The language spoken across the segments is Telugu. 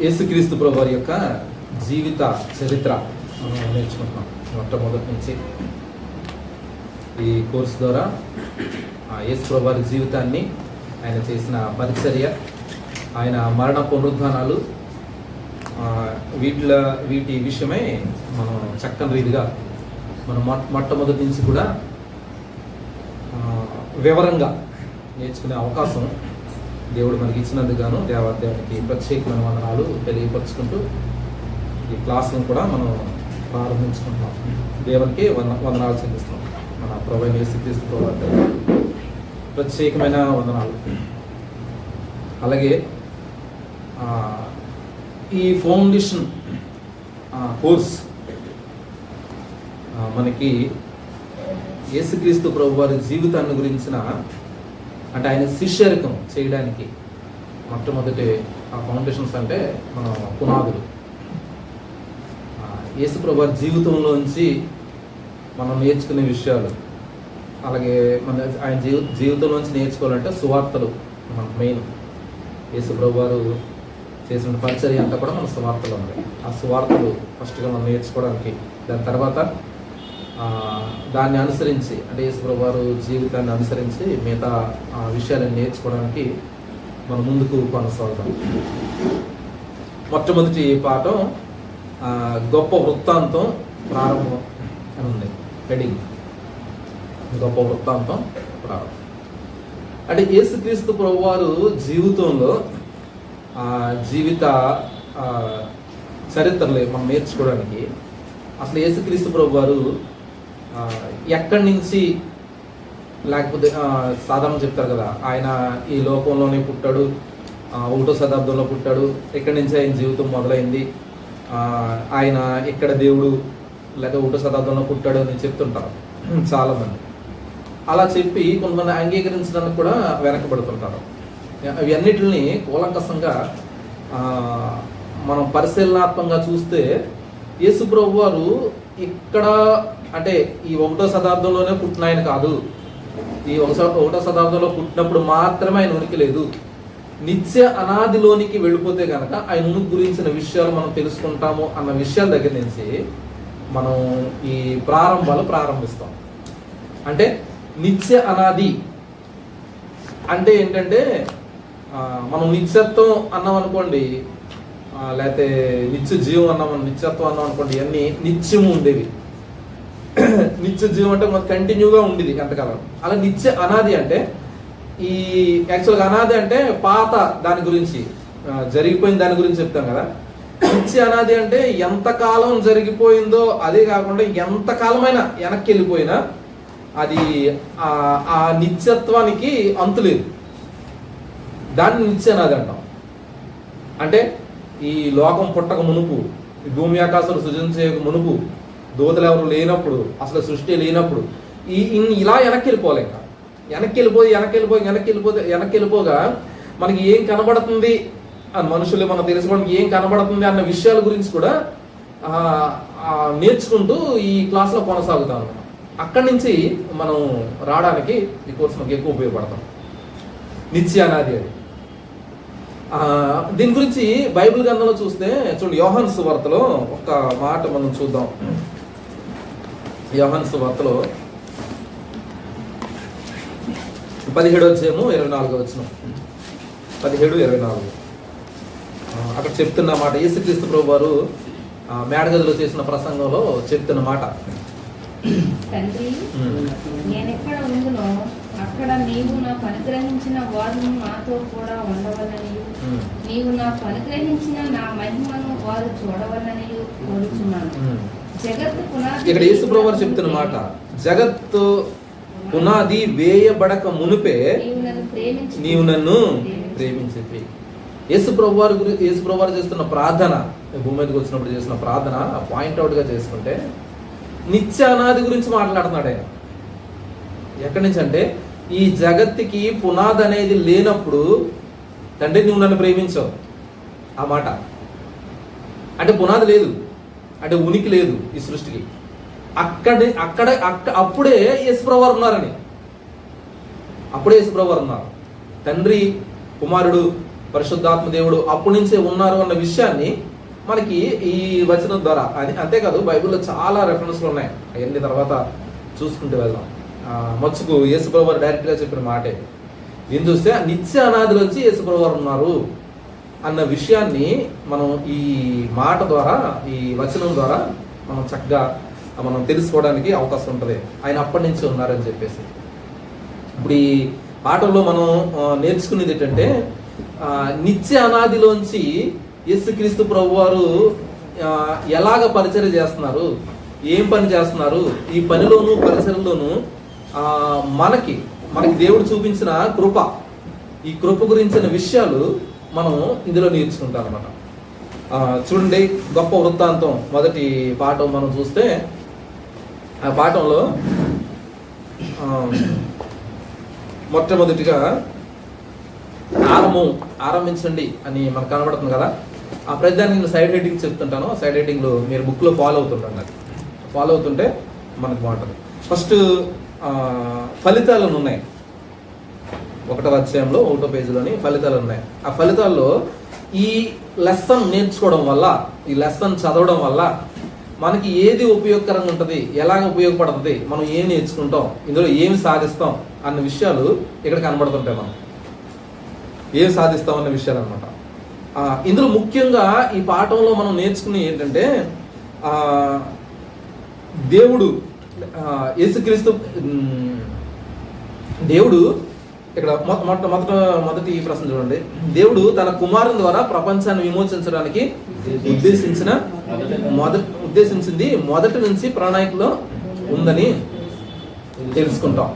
యేసుక్రీస్తు ప్రభువారి యొక్క జీవిత చరిత్ర మనం నేర్చుకుంటున్నాం మొట్టమొదటి నుంచి. ఈ కోర్సు ద్వారా యేసు ప్రభువారి జీవితాన్ని, ఆయన చేసిన పరిచర్య, ఆయన మరణ పునరుద్ధానాలు, వీటి విషయమై మనం చక్కని రీతిగా మనం మొట్టమొదటి నుంచి కూడా వివరంగా నేర్చుకునే అవకాశం దేవుడు మనకి ఇచ్చినందుకు గాను దేవానికి ప్రత్యేకమైన వందనాలు తెలియపరుచుకుంటూ ఈ క్లాస్ను కూడా మనం ప్రారంభించుకుంటున్నాం. దేవునికి వందనాలు చెల్లిస్తున్నాం. మన ప్రభువైన యేసుక్రీస్తు ప్రభువుకి ప్రత్యేకమైన వందనాలు. అలాగే ఈ ఫౌండేషన్ కోర్స్ మనకి యేసుక్రీస్తు ప్రభువారి జీవితాన్ని గురించిన, అంటే ఆయన శిష్యరికం చేయడానికి మొట్టమొదటి ఆ ఫౌండేషన్స్ అంటే మన పునాదులు. యేసు ప్రభువారి జీవితంలోంచి మనం నేర్చుకునే విషయాలు, అలాగే మన ఆయన జీవితంలోంచి నేర్చుకోవాలంటే సువార్తలు మనకు మెయిన్. యేసు ప్రభువారు చేసిన పరిచర్య అంతా కూడా మన సువార్తలు ఉన్నాయి. ఆ సువార్తలు ఫస్ట్గా మనం నేర్చుకోవడానికి, దాని తర్వాత దాన్ని అనుసరించి, అంటే యేసు ప్రభువారు జీవితాన్ని అనుసరించి మిగతా విషయాలను నేర్చుకోవడానికి మనం ముందుకు కొనసాగుతాం. మొట్టమొదటి పాఠం గొప్ప వృత్తాంతం ప్రారంభం అని ఉంది హెడింగ్. గొప్ప వృత్తాంతం ప్రారంభం అంటే యేసుక్రీస్తు ప్రభువారు జీవితంలో జీవిత చరిత్రలే మనం నేర్చుకోవడానికి. అసలు యేసుక్రీస్తు ప్రభువారు ఎక్కడి నుంచి, లేకపోతే సాధారణ చెప్తారు కదా, ఆయన ఈ లోకంలోనే పుట్టాడు, 1వ శతాబ్దంలో పుట్టాడు, ఎక్కడి నుంచి ఆయన జీవితం మొదలైంది, ఆయన ఇక్కడ దేవుడు లేక 1వ శతాబ్దంలో పుట్టాడు అని చెప్తుంటారు చాలామంది. అలా చెప్పి కొంతమంది అంగీకరించడానికి కూడా వెనకబడుతుంటారు. అవి అన్నిటిని కూలంకషంగా మనం పరిశీలనాత్మకంగా చూస్తే యేసు ప్రభువారు ఇక్కడ, అంటే ఈ 1వ శతాబ్దంలోనే పుట్టిన ఆయన కాదు. ఈ 1వ శతాబ్దంలో పుట్టినప్పుడు మాత్రమే ఆయన ఉనికి లేదు. నిత్య అనాదిలోనికి వెళ్ళిపోతే కనుక ఆయన ఉనికి గురించిన విషయాలు మనం తెలుసుకుంటాము అన్న విషయాల దగ్గర నుంచి మనం ఈ ప్రారంభాలు ప్రారంభిస్తాం. అంటే నిత్య అనాది అంటే ఏంటంటే, మనం నిత్యత్వం అన్నాం అనుకోండి, లేకపోతే నిత్య జీవం నిత్యత్వం అన్నాం అనుకోండి, ఇవన్నీ నిత్యము ఉండేవి. నిత్య జీవం అంటే మనకు కంటిన్యూగా ఉండేది ఎంతకాలం. అలా నిత్య అనాది అంటే, ఈ యాక్చువల్గా అనాది అంటే పాత దాని గురించి, జరిగిపోయిన దాని గురించి చెప్తాం కదా. నిత్య అనాది అంటే ఎంతకాలం జరిగిపోయిందో అదే కాకుండా ఎంతకాలమైనా వెనక్కి వెళ్ళిపోయినా అది ఆ నిత్యత్వానికి అంతు లేదు. దాన్ని నిత్య అనాది అంటాం. అంటే ఈ లోకం పుట్టక మునుపు, ఈ భూమి ఆకాశాలు సృజించే మునుపు, దూతలు ఎవరు లేనప్పుడు, అసలు సృష్టి లేనప్పుడు, ఇలా వెనక్కి వెళ్ళిపోవాలి. ఇంకా వెనక్కి వెళ్ళిపోగా మనకి ఏం కనబడుతుంది అని, మనుషులు మనం తెలుసుకోవడానికి ఏం కనబడుతుంది అన్న విషయాల గురించి కూడా నేర్చుకుంటూ ఈ క్లాస్లో కొనసాగుతాం. అక్కడి నుంచి మనం రావడానికి ఈ కోర్సు మనకి ఎక్కువ ఉపయోగపడతాం. నిత్యానాది అది. దీని గురించి బైబిల్ గ్రంథంలో చూస్తే చూడండి, యోహాను సువార్తలో ఒక మాట మనం చూద్దాం. యోహాను సువార్తలో 17వ అధ్యాయము 24వ వచనం, 17-24 అక్కడ చెప్తున్న మాట, యేసుక్రీస్తు ప్రభువారు మేడగదిలో చేసిన ప్రసంగంలో చెప్తున్న మాట. తండ్రి, నేనెక్కడ ఉందునో అక్కడ నీవు నాకు అనుగ్రహించిన వారు నాతో కూడా ఉండవలని, నీవు నాకు అనుగ్రహించిన నా మహిమను వారు చూడవలని కోరుచున్నాను. జగత్తు పునాది, ఇక్కడ యేసు ప్రభువారు చెప్తున్న మాట, జగత్తు పునాది వేయబడక మునుపే నీవు నన్ను ప్రేమించితివి. యేసు ప్రభువారు చేస్తున్న ప్రార్థన, భూమి మీదకి వచ్చినప్పుడు చేసిన ప్రార్థన పాయింట్అవుట్ గా చేసుకుంటే నిత్య అనాది గురించి మాట్లాడుతున్నాడు ఆయన. ఎక్కడి నుంచి అంటే, ఈ జగత్తుకి పునాది అనేది లేనప్పుడు తండ్రి నువ్వు నన్ను ప్రేమించావు ఆ మాట. అంటే పునాది లేదు, అంటే ఉనికి లేదు ఈ సృష్టికి. అప్పుడే యేసుప్రభువారు ఉన్నారని, అప్పుడే యేసుప్రభువారు ఉన్నారు. తండ్రి కుమారుడు పరిశుద్ధాత్మ దేవుడు అప్పటి నుంచే ఉన్నారు అన్న విషయాన్ని మనకి ఈ వచనం ద్వారా అని అంతేకాదు బైబిల్లో చాలా రెఫరెన్స్లు ఉన్నాయి. అవన్నీ తర్వాత చూసుకుంటూ వెళ్దాం. మచ్చుకు యేసుప్రభు వారు డైరెక్ట్గా చెప్పిన మాటే ఏం చూస్తే నిత్య అనాదిలోంచి యేసుప్రభు వారు ఉన్నారు అన్న విషయాన్ని మనం ఈ మాట ద్వారా, ఈ వచనం ద్వారా మనం చక్కగా మనం తెలుసుకోవడానికి అవకాశం ఉంటుంది. ఆయన అప్పటి నుంచి ఉన్నారని చెప్పేసి. ఇప్పుడు ఈ పాఠంలో మనం నేర్చుకునేది ఏంటంటే నిత్య అనాదిలోంచి యేసుక్రీస్తు ప్రభు వారు ఎలాగ పరిచర్య చేస్తున్నారు, ఏం పని చేస్తున్నారు, ఈ పనిలోను పరిచర్యలోను మనకి దేవుడు చూపించిన కృప, ఈ కృప గురించిన విషయాలు మనం ఇందులో నేర్చుకుంటాం అన్నమాట. చూడండి, గొప్ప వృత్తాంతం మొదటి పాఠం మనం చూస్తే ఆ పాఠంలో మొట్టమొదటిగా ఆరంభించండి అని మనకు కనబడుతుంది కదా. ఆ ప్రతిదానికి నేను సైడ్ హెడ్డింగ్ చెప్తుంటాను. సైడ్ హెడ్డింగ్లో మీరు బుక్లో ఫాలో అవుతుంటే మనకు బాగుంటుంది. ఫస్ట్ ఫలితాలు ఉన్నాయి. 1వ అధ్యాయంలో 1వ పేజీలోని ఫలితాలు ఉన్నాయి. ఆ ఫలితాల్లో ఈ లెసన్ నేర్చుకోవడం వల్ల, ఈ లెసన్ చదవడం వల్ల మనకి ఏది ఉపయోగకరంగా ఉంటుంది, ఎలాగ ఉపయోగపడుతుంది, మనం ఏం నేర్చుకుంటాం, ఇందులో ఏమి సాధిస్తాం అన్న విషయాలు ఇక్కడ కనబడుతుంటాయి. మనం ఏం సాధిస్తాం అన్న విషయాలు అనమాట. ఇందులో ముఖ్యంగా ఈ పాఠంలో మనం నేర్చుకునే ఏంటంటే దేవుడు యేసుక్రీస్తు దేవుడు ఇక్కడ మొదటి ప్రశ్న చూడండి. దేవుడు తన కుమారుని ద్వారా ప్రపంచాన్ని విమోచించడానికి ఉద్దేశించింది మొదటి నుంచి ప్రణాళికలో ఉందని తెలుసుకుంటాం.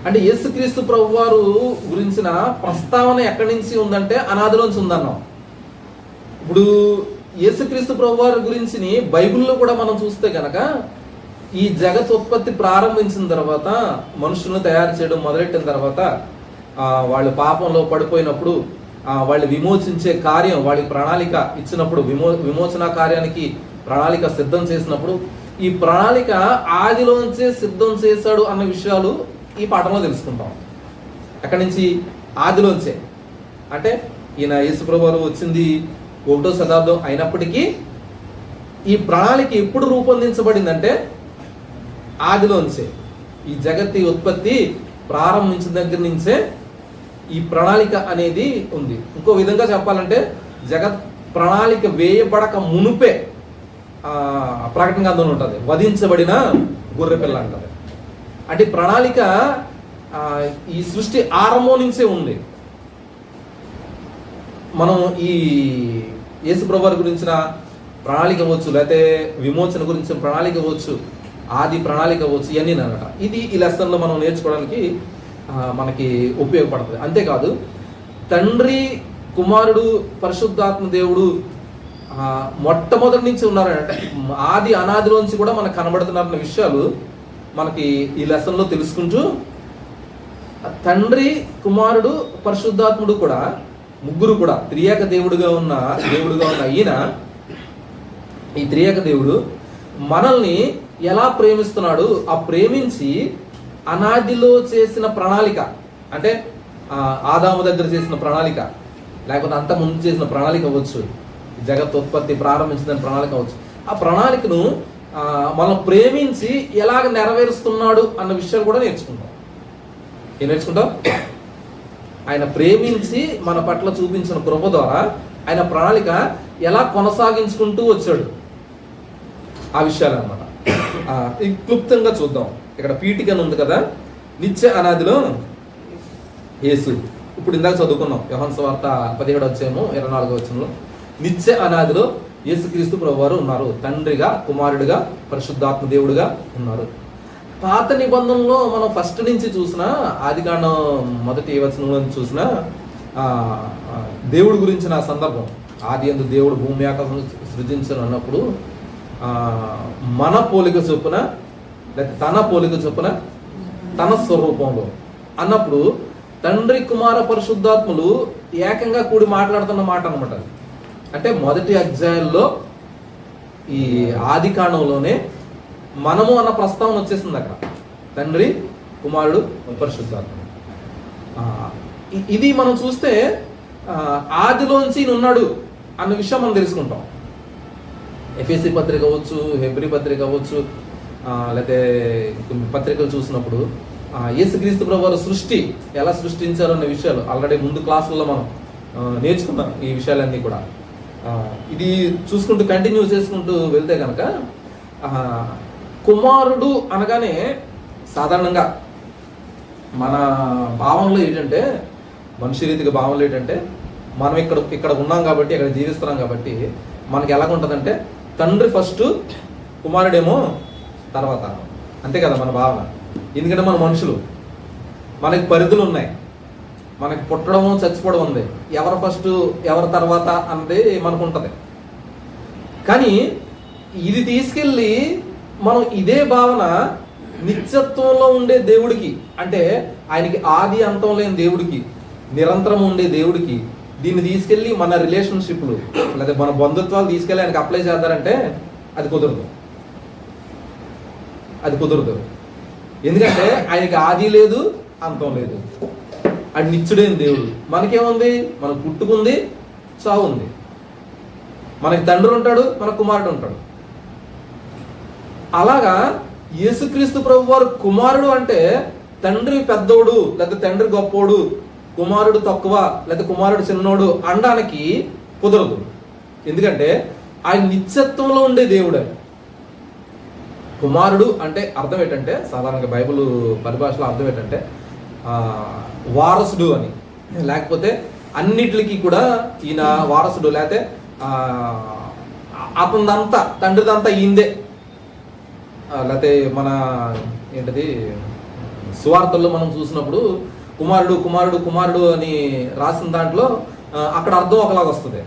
అంటే యేసుక్రీస్తు ప్రభు వారు గురించిన ప్రస్తావన ఎక్కడి నుంచి ఉందంటే అనాదిలోంచి ఉందన్నాం. ఇప్పుడు యేసుక్రీస్తు ప్రభు వారి గురించి బైబిల్లో కూడా మనం చూస్తే కనుక ఈ జగత్ ఉత్పత్తి ప్రారంభించిన తర్వాత, మనుషులను తయారు చేయడం మొదలెట్టిన తర్వాత, వాళ్ళు పాపంలో పడిపోయినప్పుడు వాళ్ళు విమోచించే కార్యం, వాళ్ళకి ప్రణాళిక ఇచ్చినప్పుడు, విమోచన కార్యానికి ప్రణాళిక సిద్ధం చేసినప్పుడు, ఈ ప్రణాళిక ఆదిలోంచే సిద్ధం చేశాడు అన్న విషయాలు ఈ పాఠంలో తెలుసుకుంటాం. ఎక్కడి నుంచి? ఆదిలోంచే. అంటే ఈయన యేసుప్రభు వారు వచ్చింది 1వ శతాబ్దం అయినప్పటికీ ఈ ప్రణాళిక ఎప్పుడు రూపొందించబడిందంటే ఆదిలోంచే. ఈ జగత్తి ఉత్పత్తి ప్రారంభించిన దగ్గర నుంచే ఈ ప్రణాళిక అనేది ఉంది. ఇంకో విధంగా చెప్పాలంటే జగత్ ప్రణాళిక వేయబడక మునుపే ప్రకటన గ్రంథంలో ఉంటుంది, వధించబడిన గొర్రెపిల్ల అంటారు. అంటే ప్రణాళిక ఈ సృష్టి ఆరంభం నుంచే ఉంది. మనం ఈ యేసుప్రభు వారి గురించిన ప్రణాళిక అవ్వచ్చు, లేకపోతే విమోచన గురించిన ప్రణాళిక అవ్వచ్చు, ఆది ప్రణాళిక అవ్వచ్చు, ఇవన్నీ అనమాట. ఇది ఈ లెసన్లో మనం నేర్చుకోవడానికి మనకి ఉపయోగపడుతుంది. అంతేకాదు తండ్రి, కుమారుడు, పరిశుద్ధాత్మ దేవుడు మొట్టమొదటి నుంచి ఉన్నారంటే ఆది అనాదిలోంచి కూడా మనకు కనబడుతున్నారన్న విషయాలు మనకి ఈ లెసన్లో తెలుసుకుంటూ, తండ్రి, కుమారుడు, పరిశుద్ధాత్ముడు కూడా ముగ్గురు కూడా త్రియేక దేవుడుగా ఉన్న ఈయన, ఈ త్రియేక దేవుడు మనల్ని ఎలా ప్రేమిస్తున్నాడు, ఆ ప్రేమించి అనాదిలో చేసిన ప్రణాళిక, అంటే ఆదాము దగ్గర చేసిన ప్రణాళిక, లేకపోతే అంత ముందు చేసిన ప్రణాళిక అవ్వచ్చు, జగత్ ఉత్పత్తి ప్రారంభించిన ప్రణాళిక అవ్వచ్చు, ఆ ప్రణాళికను మనం ప్రేమించి ఎలాగ నెరవేరుస్తున్నాడు అన్న విషయాలు కూడా నేర్చుకుంటాం. ఏం నేర్చుకుంటాం? ఆయన ప్రేమించి మన పట్ల చూపించిన కృప ద్వారా ఆయన ప్రణాళిక ఎలా కొనసాగించుకుంటూ వచ్చాడు, ఆ విషయాలు అన్నమాట. క్లుప్తంగా చూద్దాం. ఇక్కడ పీఠికను ఉంది కదా, నిత్య అనాదిలో యేసు. ఇప్పుడు ఇందాక చదువుకున్నాం యోహాను సువార్త 17వ అధ్యాయము 24వ వచనంలో నిత్య అనాదిలో యేసుక్రీస్తు ప్రభువారు ఉన్నారు. తండ్రిగా, కుమారుడిగా, పరిశుద్ధాత్మ దేవుడిగా ఉన్నారు. పాత నిబంధనలో మనం ఫస్ట్ నుంచి చూసినా, ఆదికాండం 1వ వచనంలో చూసినా దేవుడి గురించిన సందర్భం, ఆది యందు దేవుడు భూమి ఆకాశం సృజించను అన్నప్పుడు మన పోలిక చొప్పున, లేకపోతే తన పోలిక చొప్పున, తన స్వరూపంలో అన్నప్పుడు తండ్రి, కుమార, పరిశుద్ధాత్ములు ఏకంగా కూడి మాట్లాడుతున్న మాట అనమాట. అంటే మొదటి అధ్యాయంలో ఈ ఆది కాండంలోనే మనము అన్న ప్రస్తావన వచ్చేసింది అక్కడ. తండ్రి, కుమారుడు, పరిశుద్ధాత్మ. ఇది మనం చూస్తే ఆదిలోంచి ఈయన ఉన్నాడు అన్న విషయం మనం తెలుసుకుంటాం. ఎఫెసీ పత్రిక అవ్వచ్చు, హెబ్రీ పత్రిక అవ్వచ్చు, లేకపోతే కొన్ని పత్రికలు చూసినప్పుడు యేసుక్రీస్తు ప్రభువారు సృష్టి ఎలా సృష్టించారు అనే విషయాలు ఆల్రెడీ ముందు క్లాసుల్లో మనం నేర్చుకున్నాం. ఈ విషయాలన్నీ కూడా ఇది చూసుకుంటూ కంటిన్యూ చేసుకుంటూ వెళ్తే కనుక కుమారుడు అనగానే సాధారణంగా మన భావంలో ఏంటంటే, మనిషి రీతిగా భావంలో ఏంటంటే, మనం ఇక్కడ ఉన్నాం కాబట్టి, ఇక్కడ జీవిస్తున్నాం కాబట్టి మనకి ఎలాగుంటుందంటే తండ్రి ఫస్ట్, కుమారుడేమో తర్వాత. అంతే కదా మన భావన. ఎందుకంటే మన మనుషులు, మనకి పరిధులు ఉన్నాయి, మనకి పుట్టడం చచ్చిపోవడం ఉంది, ఎవరు ఫస్ట్ ఎవరు తర్వాత అన్నది మనకు ఉంటుంది. కానీ ఇది తీసుకెళ్ళి మనం ఇదే భావన నిత్యత్వంలో ఉండే దేవుడికి, అంటే ఆయనకి ఆది అంతం లేని దేవుడికి, నిరంతరం ఉండే దేవుడికి దీన్ని తీసుకెళ్ళి మన రిలేషన్షిప్లు లేదా మన బంధుత్వాలు తీసుకెళ్ళి ఆయనకి అప్లై చేద్దారంటే అది కుదరదు. ఎందుకంటే ఆయనకి ఆది లేదు, అంతం లేదు, అది నిత్యుడైన దేవుడు. మనకేముంది? మనకు పుట్టుకుంది, చావు ఉంది. మనకి తండ్రి ఉంటాడు, మన కుమారుడు ఉంటాడు. అలాగా యేసుక్రీస్తు ప్రభువారు కుమారుడు అంటే తండ్రి పెద్దోడు లేదా తండ్రి గొప్పోడు, కుమారుడు తక్కువ లేదా కుమారుడు చిన్నోడు అనడానికి కుదరదు. ఎందుకంటే ఆయన నిత్యత్వంలో ఉండే దేవుడు. కుమారుడు అంటే అర్థం ఏంటంటే, సాధారణంగా బైబిల్ పరిభాషలో అర్థం ఏంటంటే వారసుడు అని, లేకపోతే అన్నిటికీ కూడా ఈయన వారసుడు, లేకపోతే అతనిదంతా తండ్రిదంతా ఈందే. లేకపోతే మన ఏంటది సువార్తల్లో మనం చూసినప్పుడు కుమారుడు కుమారుడు కుమారుడు అని రాసిన దాంట్లో అక్కడ అర్థం ఒకలాగా వస్తుంది.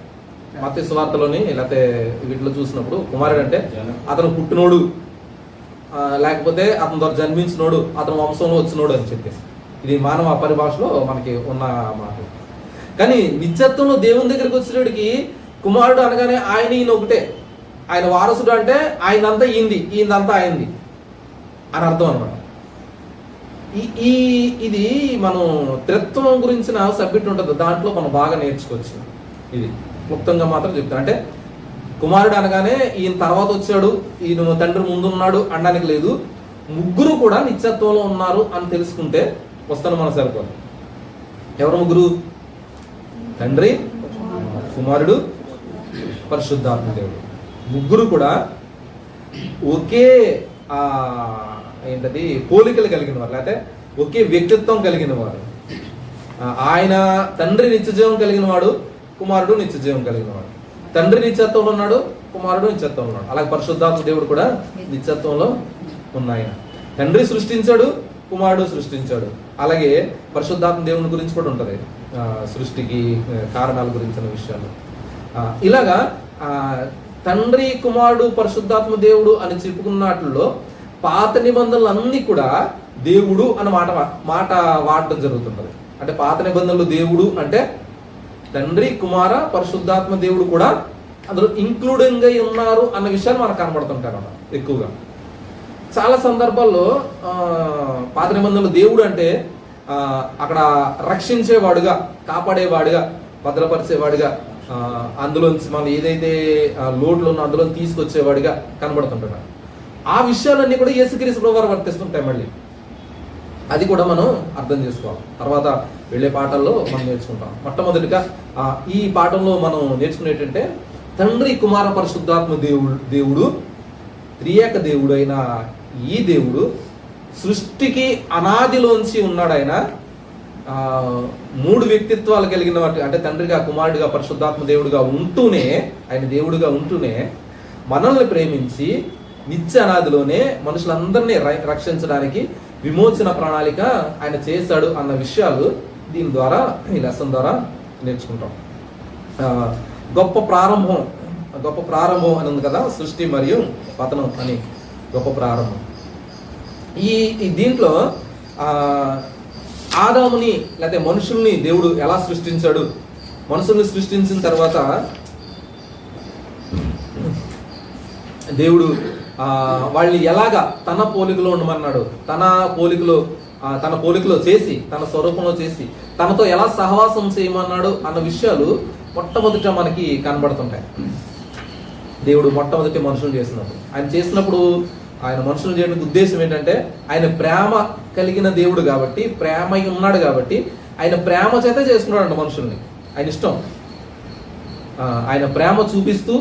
మత్తయి సువార్తలోని లేకపోతే వీటిలో చూసినప్పుడు కుమారుడు అంటే అతను పుట్టినోడు, లేకపోతే అతని ద్వారా జన్మించినోడు, అతని వంశంలో వచ్చినోడు అని చెప్పేసి ఇది మానవ పరిభాషలో మనకి ఉన్న మాట. కానీ నిత్యత్వంలో దేవుని దగ్గరికి వచ్చినడికి కుమారుడు అనగానే ఆయన ఈయన ఒకటే. ఆయన వారసుడు అంటే ఆయనంతా ఈయనంతా ఆయనది అని అర్థం అనమాట. ఇది మనం త్రిత్వం గురించిన సబ్జెక్ట్ ఉంటుంది, దాంట్లో మనం బాగా నేర్చుకోవచ్చు. ఇది క్లుప్తంగా మాత్రం చెప్తాను. అంటే కుమారుడు అనగానే ఈయన తర్వాత వచ్చాడు, ఈయన తండ్రి ముందున్నాడు అనడానికి లేదు. ముగ్గురు కూడా నిత్యత్వంలో ఉన్నారు అని తెలుసుకుంటే వస్తాను మన సరిపోదు. ఎవరు ముగ్గురు? తండ్రి, కుమారుడు, పరిశుద్ధాత్మ దేవుడు. ముగ్గురు కూడా ఒకే ఏంటది పోలికలు కలిగిన వారు, లేకపోతే ఒకే వ్యక్తిత్వం కలిగిన వారు. ఆయన తండ్రి నిత్యజీవం కలిగిన వాడు, కుమారుడు నిత్యజీవం కలిగిన వాడు. తండ్రి నిత్యత్వంలో ఉన్నాడు, కుమారుడు నిత్యత్వంలో ఉన్నాడు. అలాగే పరిశుద్ధాత్మ దేవుడు కూడా నిత్యత్వంలో ఉన్నాయన. తండ్రి సృష్టించాడు, కుమారుడు సృష్టించాడు. అలాగే పరిశుద్ధాత్మ దేవుని గురించి కూడా ఉంటుంది, సృష్టికి కారణాల గురించిన విషయాలు. ఇలాగా తండ్రి, కుమారుడు, పరిశుద్ధాత్మ దేవుడు అని చెప్పుకున్నట్లో పాత నిబంధనలు అన్నీ కూడా దేవుడు అన్న మాట వాడటం జరుగుతుంటుంది. అంటే పాత నిబంధనలు దేవుడు అంటే తండ్రి, కుమార, పరిశుద్ధాత్మ దేవుడు కూడా అందులో ఇంక్లూడింగ్ అయి ఉన్నారు అన్న విషయాలు మనకు కనబడుతుంటారు అన్నమాట ఎక్కువగా. చాలా సందర్భాల్లో పాత నిబంధనలు దేవుడు అంటే అక్కడ రక్షించేవాడుగా, కాపాడేవాడుగా, భద్రపరిచేవాడుగా, అందులోంచి మనం ఏదైతే లోట్లు ఉన్నా అందులో తీసుకొచ్చేవాడిగా కనబడుతుంటాడు. ఆ విషయాలన్నీ కూడా యేసుక్రీస్తు ప్రభువారు వర్తిస్తుంటాయి. మళ్ళీ అది కూడా మనం అర్థం చేసుకోవాలి. తర్వాత వెళ్ళే పాఠాల్లో మనం నేర్చుకుంటాం. మొట్టమొదటిగా ఈ పాఠంలో మనం నేర్చుకునేటంటే తండ్రి, కుమార, పరిశుద్ధాత్మ దేవుడు త్రియేక దేవుడు అయిన ఈ దేవుడు సృష్టికి అనాదిలోంచి ఉన్నాడు. ఆయన మూడు వ్యక్తిత్వాలు కలిగిన వాటి, అంటే తండ్రిగా, కుమారుడిగా, పరిశుద్ధాత్మ దేవుడిగా ఉంటూనే, ఆయన దేవుడిగా ఉంటూనే మనల్ని ప్రేమించి నిత్య అనాదిలోనే మనుషులందరినీ రక్షించడానికి విమోచన ప్రణాళిక ఆయన చేశాడు అన్న విషయాలు దీని ద్వారా, ఈ లెసన్ ద్వారా నేర్చుకుంటాం. గొప్ప ప్రారంభం అని ఉంది కదా, సృష్టి మరియు పతనం అని గొప్ప ప్రారంభం. ఈ దీంట్లో ఆదాముని లేకపోతే మనుషుల్ని దేవుడు ఎలా సృష్టించాడు, మనుషుల్ని సృష్టించిన తర్వాత దేవుడు వాళ్ళని ఎలాగా తన పోలికలో ఉండమన్నాడు, తన పోలికలో తన పోలికలో చేసి, తన స్వరూపంలో చేసి, తనతో ఎలా సహవాసం చేయమన్నాడు అన్న విషయాలు మొట్టమొదట మనకి కనబడుతుంటాయి. దేవుడు మొట్టమొదటి మనుషులు చేసినప్పుడు, ఆయన చేసినప్పుడు ఆయన మనుషులు చేయడానికి ఉద్దేశం ఏంటంటే, ఆయన ప్రేమ కలిగిన దేవుడు కాబట్టి, ప్రేమ ఉన్నాడు కాబట్టి ఆయన ప్రేమ చేత చేసుకున్నాడు మనుషుల్ని. ఆయన ఇష్టం, ఆయన ప్రేమ చూపిస్తూ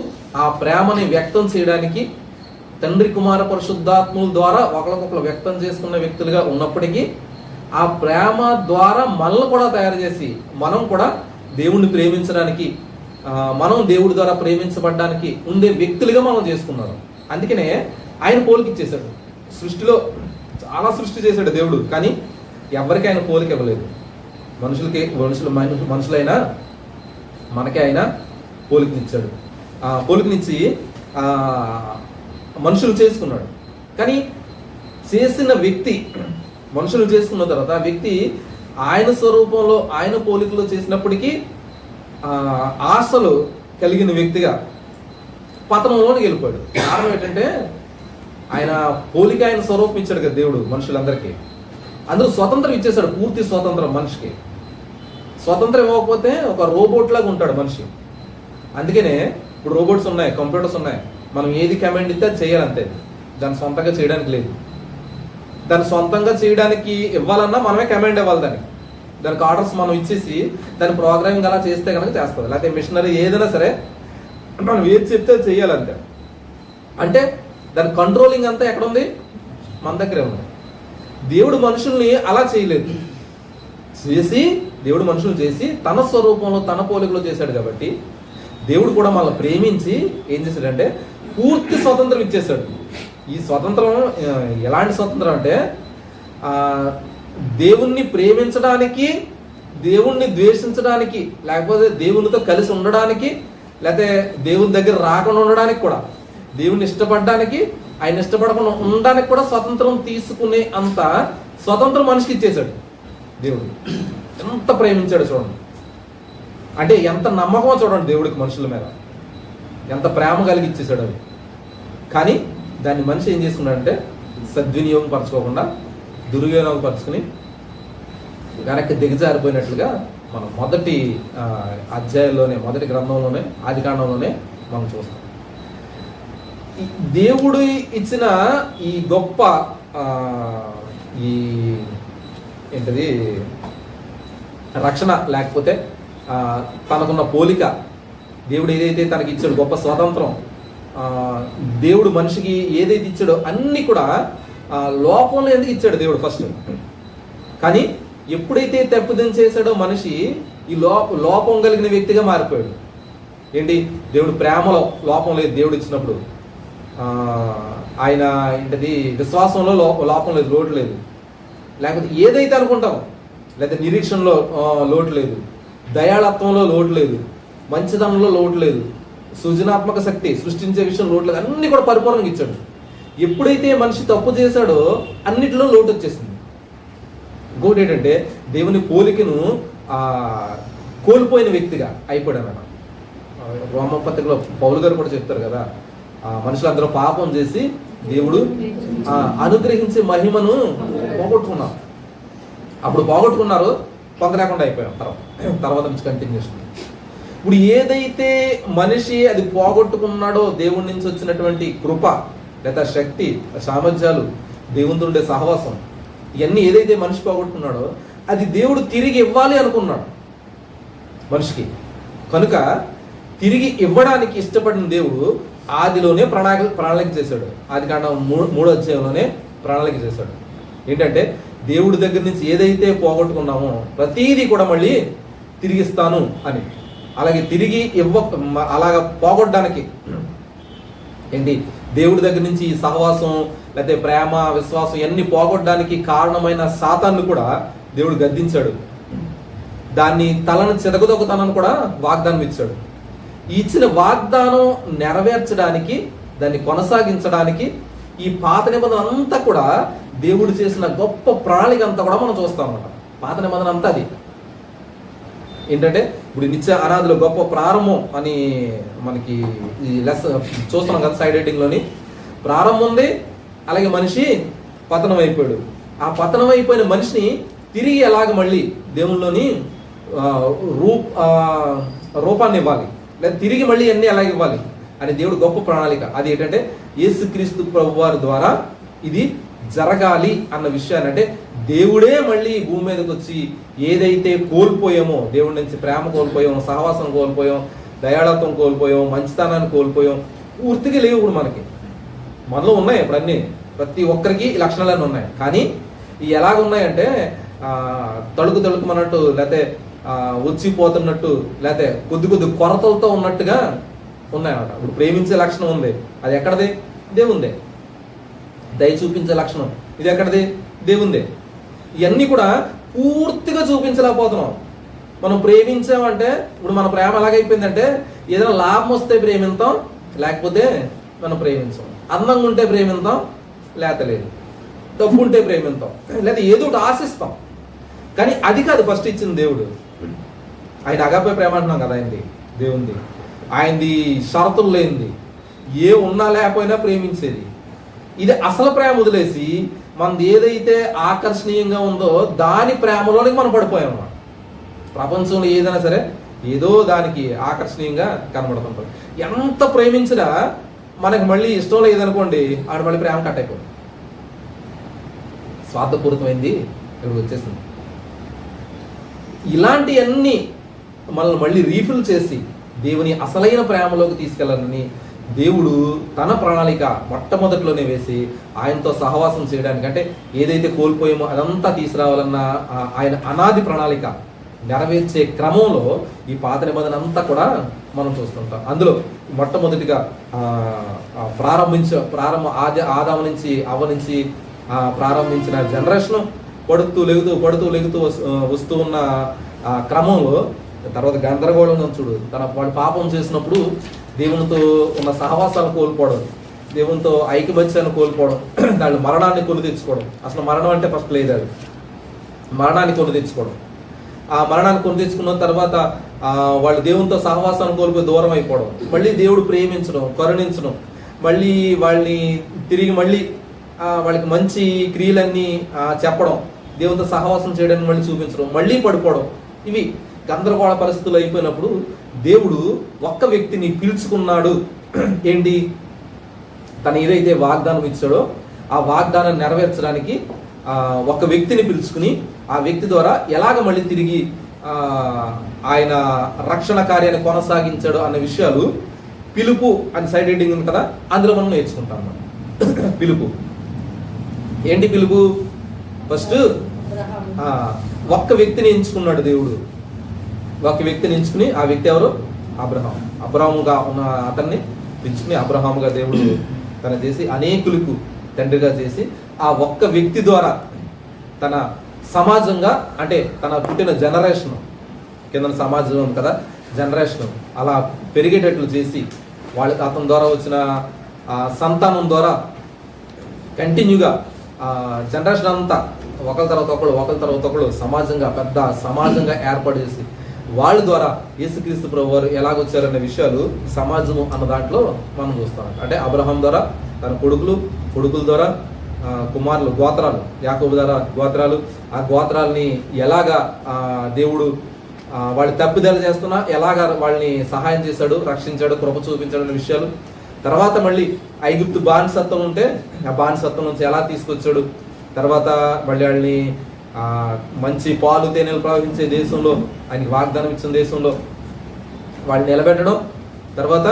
ఆ ప్రేమని వ్యక్తం చేయడానికి తండ్రి కుమార పరిశుద్ధాత్ముల ద్వారా ఒకరికొకరు వ్యక్తం చేసుకున్న వ్యక్తులుగా ఉన్నప్పటికీ, ఆ ప్రేమ ద్వారా మనల్ని కూడా తయారు చేసి మనం కూడా దేవుణ్ణి ప్రేమించడానికి, మనం దేవుడి ద్వారా ప్రేమించబడడానికి ఉండే వ్యక్తులుగా మనం చేసుకున్నాం. అందుకనే ఆయన పోలిక ఇచ్చేశాడు. సృష్టిలో చాలా సృష్టి చేశాడు దేవుడు, కానీ ఎవరికి ఆయన పోలిక ఇవ్వలేదు. మనుషులైనా మనకే ఆయన పోలికనిచ్చాడు. పోలికనిచ్చి మనుషులు చేసుకున్నాడు. కానీ చేసిన వ్యక్తి, మనుషులు చేసుకున్న తర్వాత ఆ వ్యక్తి ఆయన స్వరూపంలో ఆయన పోలికలో చేసినప్పటికీ ఆశలు కలిగిన వ్యక్తిగా పతనంలోకి వెళ్ళిపోయాడు. కారణం ఏంటంటే, ఆయన పోలిక ఆయన స్వరూపం ఇచ్చాడు కదా దేవుడు మనుషులందరికీ. అందులో స్వతంత్రం ఇచ్చేశాడు, పూర్తి స్వతంత్రం మనిషికి. స్వతంత్రం ఇవ్వకపోతే ఒక రోబోట్ లాగా ఉంటాడు మనిషి. అందుకనే ఇప్పుడు రోబోట్స్ ఉన్నాయి, కంప్యూటర్స్ ఉన్నాయి, మనం ఏది కమాండ్ ఇస్తే అది చేయాలంతే. దాన్ని సొంతంగా చేయడానికి లేదు. దాన్ని సొంతంగా చేయడానికి ఇవ్వాలన్నా మనమే కమాండ్ ఇవ్వాలి. దానికి ఆర్డర్స్ మనం ఇచ్చేసి దాని ప్రోగ్రామింగ్ అలా చేస్తే కనుక చేస్తుంది. లేకపోతే మిషనరీ ఏదైనా సరే మనం ఏది చెప్తే అది చేయాలంతే. అంటే దాని కంట్రోలింగ్ అంతా ఎక్కడ ఉంది? మన దగ్గరే ఉంది. దేవుడు మనుషుల్ని అలా చేయలేదు. దేవుడు మనుషులు చేసి తన స్వరూపంలో తన పోలికలో చేశాడు కాబట్టి దేవుడు కూడా మనల్ని ప్రేమించి ఏం చేశాడంటే పూర్తి స్వతంత్రం ఇచ్చేశాడు. ఈ స్వతంత్రం ఎలాంటి స్వతంత్రం అంటే, దేవుణ్ణి ప్రేమించడానికి, దేవుణ్ణి ద్వేషించడానికి, లేకపోతే దేవునితో కలిసి ఉండడానికి, లేకపోతే దేవుని దగ్గర రాకుండా ఉండడానికి కూడా, దేవుణ్ణి ఇష్టపడడానికి, ఆయన ఇష్టపడకుండా ఉండడానికి కూడా స్వతంత్రం తీసుకునే అంత స్వతంత్రం మనిషికి ఇచ్చేశాడు దేవుడు. ఎంత ప్రేమించాడు చూడండి. అంటే ఎంత నమ్మకమో చూడండి దేవుడికి మనుషుల మీద, ఎంత ప్రేమ కలిగి ఇచ్చేసాడు అది. కానీ దాన్ని మనిషి ఏం చేసుకున్నాడంటే సద్వినియోగం పరచుకోకుండా దుర్వినియోగం పరుచుకుని వెనక్కి దిగజారిపోయినట్లుగా మనం మొదటి అధ్యాయంలోనే, మొదటి గ్రంథంలోనే, ఆదికాండంలోనే మనం చూస్తాం. దేవుడు ఇచ్చిన ఈ గొప్ప ఈ ఏంటది రక్షణ, లేకపోతే తనకున్న పోలిక, దేవుడు ఏదైతే తనకి ఇచ్చాడు గొప్ప స్వాతంత్రం, దేవుడు మనిషికి ఏదైతే ఇచ్చాడో అన్నీ కూడా లోపంలో ఎందుకు ఇచ్చాడు దేవుడు ఫస్ట్. కానీ ఎప్పుడైతే తప్పుదం చేశాడో మనిషి ఈ లోపం కలిగిన వ్యక్తిగా మారిపోయాడు. ఏంటి? దేవుడు ప్రేమలో లోపం లేదు. దేవుడు ఇచ్చినప్పుడు ఆయన ఏంటది విశ్వాసంలో లోపం లేదు, లోటు లేదు. లేకపోతే ఏదైతే అనుకుంటాం, లేదా నిరీక్షణలో లోటు లేదు, దయాళత్వంలో లోటు లేదు, మంచితనంలో లోటు లేదు, సృజనాత్మక శక్తి, సృష్టించే విషయం లోటు లేదు, అన్ని కూడా పరిపూర్ణంగా ఇచ్చాడు. ఎప్పుడైతే మనిషి తప్పు చేశాడో అన్నిటిలో లోటు వచ్చేసింది. ఇంకోటి ఏంటంటే దేవుని పోలికను కోల్పోయిన వ్యక్తిగా అయిపోయాడు అన్నమాట. రోమపత్రికలో పౌలు గారు కూడా చెప్తారు కదా, మనుషులందరూ పాపం చేసి దేవుడు అనుగ్రహించే మహిమను పోగొట్టుకున్నారు. అప్పుడు పోగొట్టుకున్నారు, పొందలేకుండా అయిపోయాం. తర్వాత నుంచి కంటిన్యూషన్. ఇప్పుడు ఏదైతే మనిషి అది పోగొట్టుకున్నాడో, దేవుడి నుంచి వచ్చినటువంటి కృప లేదా శక్తి, సామర్థ్యాలు, దేవునితో ఉండే సహవాసం, ఇవన్నీ ఏదైతే మనిషి పోగొట్టుకున్నాడో అది దేవుడు తిరిగి ఇవ్వాలి అనుకున్నాడు మనిషికి. కనుక తిరిగి ఇవ్వడానికి ఇష్టపడిన దేవుడు ఆదిలోనే ప్రణాళిక చేశాడు. ఆదికాండం 3వ అధ్యాయంలోనే ప్రణాళిక చేశాడు. ఏంటంటే దేవుడి దగ్గర నుంచి ఏదైతే పోగొట్టుకున్నామో ప్రతీది కూడా మళ్ళీ తిరిగిస్తాను అని. అలాగే తిరిగి అలాగ పోగొట్టడానికి ఏంటి, దేవుడి దగ్గర నుంచి ఈ సహవాసం లేకపోతే ప్రేమ, విశ్వాసం ఇవన్నీ పోగొట్టడానికి కారణమైన సాతాన్ని కూడా దేవుడు గద్దించాడు. దాన్ని తలను చెదగదొక్కుతానని కూడా వాగ్దానం ఇచ్చాడు. ఇచ్చిన వాగ్దానం నెరవేర్చడానికి, దాన్ని కొనసాగించడానికి ఈ పాత నిబంధన అంతా కూడా దేవుడు చేసిన గొప్ప ప్రణాళిక అంతా కూడా మనం చూస్తాం అన్నమాట. పాత నిబంధన అంతా అది ఏంటంటే ఇప్పుడు నిత్య అనాథులు గొప్ప ప్రారంభం అని మనకి ఈ లెస్ చూస్తున్నాం కదా, సైడ్ హెడ్డింగ్లోని ప్రారంభం ఉంది. అలాగే మనిషి పతనం అయిపోయాడు. ఆ పతనం అయిపోయిన మనిషిని తిరిగి ఎలాగ మళ్ళీ దేవుళ్ళలోని రూపాన్ని ఇవ్వాలి, లేదా తిరిగి మళ్ళీ అన్నీ ఎలాగ ఇవ్వాలి అని దేవుడు గొప్ప ప్రణాళిక. అది ఏంటంటే యేసుక్రీస్తు ప్రభువారి ద్వారా ఇది జరగాలి అన్న విషయాన్ని, అంటే దేవుడే మళ్ళీ భూమి మీదకి వచ్చి ఏదైతే కోల్పోయామో, దేవుడి నుంచి ప్రేమ కోల్పోయాం, సహవాసం కోల్పోయాం, దయాళత్వం కోల్పోయాం, మంచితనాన్ని కోల్పోయాం, పూర్తిగా లేవు ఇప్పుడు మనలో ఉన్నాయి. ఇప్పుడు అన్నీ ప్రతి ఒక్కరికి ఈ లక్షణాలన్నీ ఉన్నాయి. కానీ ఇవి ఎలాగ ఉన్నాయంటే తళుకుమన్నట్టు, లేకపోతే వచ్చిపోతున్నట్టు, లేకపోతే కొద్ది కొరతలతో ఉన్నట్టుగా ఉన్నాయన్నమాట. ఇప్పుడు ప్రేమించే లక్షణం ఉంది, అది ఎక్కడది? దేవుందే. దయ చూపించే లక్షణం ఇది ఎక్కడది? దేవుందే. ఇవన్నీ కూడా పూర్తిగా చూపించలేకపోతున్నాం. మనం ప్రేమించామంటే ఇప్పుడు మన ప్రేమ ఎలాగైపోయిందంటే ఏదైనా లాభం వస్తే ప్రేమింతాం, లేకపోతే మనం ప్రేమించాం. అందంగా ఉంటే ప్రేమింతాం, లేకపోతే లేదు. డబ్బు ఉంటే ప్రేమింతాం, లేదా ఏదో ఒకటి ఆశిస్తాం. కానీ అది కాదు ఫస్ట్ ఇచ్చింది దేవుడు. ఆయన అగాపే ప్రేమ అంటున్నాం కదా, దేవుంది. ఆయనది షరతులు లేనిది, ఏ ఉన్నా లేకపోయినా ప్రేమించేది. ఇది అసలు ప్రేమ వదిలేసి మనది ఏదైతే ఆకర్షణీయంగా ఉందో దాని ప్రేమలోనికి మనం పడిపోయాం. ప్రపంచంలో ఏదైనా సరే ఏదో దానికి ఆకర్షణీయంగా కనబడుతుంటాం. ఎంత ప్రేమించినా మనకి మళ్ళీ ఇష్టం లేదనుకోండి, ఆడ మళ్ళీ ప్రేమ కట్ అయిపోయింది. స్వార్థపూరితమైంది ఇక్కడ వచ్చేసింది. ఇలాంటివన్నీ మనల్ని మళ్ళీ రీఫిల్ చేసి దేవుని అసలైన ప్రేమలోకి తీసుకెళ్ళాలని దేవుడు తన ప్రణాళిక మొట్టమొదటిలోనే వేసి ఆయనతో సహవాసం చేయడానికి, అంటే ఏదైతే కోల్పోయామో అదంతా తీసుకురావాలన్న ఆయన అనాది ప్రణాళిక నెరవేర్చే క్రమంలో ఈ పాత నిబంధన అంతా కూడా మనం చూస్తుంటాం. అందులో మొట్టమొదటిగా ఆదాము నుంచి అవ్వ నుంచి ప్రారంభించిన జనరేషన్ పడుతూ లెగుతూ వస్తూ ఉన్న క్రమంలో తర్వాత గందరగోళం చూడు. వాడు పాపం చేసినప్పుడు దేవునితో ఉన్న సహవాసాలు కోల్పోవడం, దేవునితో ఐకమత్యాన్ని కోల్పోవడం, దాని మరణాన్ని కొని తెచ్చుకోవడం. అసలు మరణం అంటే ఫస్ట్ లేదు, అది మరణాన్ని కొని తెచ్చుకోవడం. ఆ మరణాన్ని కొని తెచ్చుకున్న తర్వాత వాళ్ళు దేవునితో సహవాసాన్ని కోల్పోయి దూరం అయిపోవడం, మళ్ళీ దేవుడు ప్రేమించడం, కరుణించడం, మళ్ళీ వాళ్ళని తిరిగి మళ్ళీ వాళ్ళకి మంచి క్రియలన్నీ చెప్పడం, దేవునితో సహవాసం చేయడానికి మళ్ళీ చూపించడం, మళ్ళీ పడిపోవడం. ఇవి గందరగోళ పరిస్థితులు అయిపోయినప్పుడు దేవుడు ఒక్క వ్యక్తిని పిలుచుకున్నాడు. ఏంటి? తను ఏదైతే వాగ్దానం ఇచ్చాడో ఆ వాగ్దానాన్ని నెరవేర్చడానికి ఒక వ్యక్తిని పిలుచుకుని ఆ వ్యక్తి ద్వారా ఎలాగ మళ్ళీ తిరిగి ఆయన రక్షణ కార్యాన్ని కొనసాగించాడు అన్న విషయాలు పిలుపు అని సైడ్ హెడ్డింగ్ ఉంది కదా, అందులో మనం నేర్చుకుంటాం. పిలుపు ఏంటి? పిలుపు ఫస్ట్ ఒక్క వ్యక్తిని ఎంచుకున్నాడు దేవుడు. ఒక వ్యక్తిని ఎంచుకుని, ఆ వ్యక్తి ఎవరు? అబ్రహాముగా ఉన్న అతన్ని ఎంచుకుని అబ్రహాముగా దేవుడు తన చేసి అనేకులకు తండ్రిగా చేసి ఆ ఒక్క వ్యక్తి ద్వారా తన సమాజంగా, అంటే తన పుట్టిన జనరేషన్ కింద సమాజం ఉంది కదా, జనరేషన్ అలా పెరిగేటట్లు చేసి వాళ్ళకి అతని ద్వారా వచ్చిన సంతానం ద్వారా కంటిన్యూగా జనరేషన్ అంతా ఒకరి తర్వాత ఒకళ్ళు సమాజంగా పెద్ద సమాజంగా ఏర్పాటు చేసి వాళ్ళ ద్వారా యేసుక్రీస్తు ప్రభు వారు ఎలాగొచ్చారనే విషయాలు సమాజము అన్న దాంట్లో మనం చూస్తాం. అంటే అబ్రహాం ద్వారా తన కొడుకుల ద్వారా కుమారులు, గోత్రాలు, యాకోబు ద్వారా గోత్రాలు, ఆ గోత్రాలని ఎలాగా దేవుడు వాళ్ళ తప్పిదాలు చేస్తున్నా ఎలాగా వాళ్ళని సహాయం చేశాడు, రక్షించాడు, కృప చూపించాడు అనే విషయాలు. తర్వాత మళ్ళీ ఐగుప్తు బానిసత్వం ఉంటే ఆ బానిసత్వం నుంచి ఎలా తీసుకొచ్చాడు, తర్వాత మళ్ళీ వాళ్ళని మంచి పాలు తేనెలు ప్రవహించే దేశంలో, ఆయనకి వాగ్దానం ఇచ్చిన దేశంలో వాళ్ళని నిలబెట్టడం, తర్వాత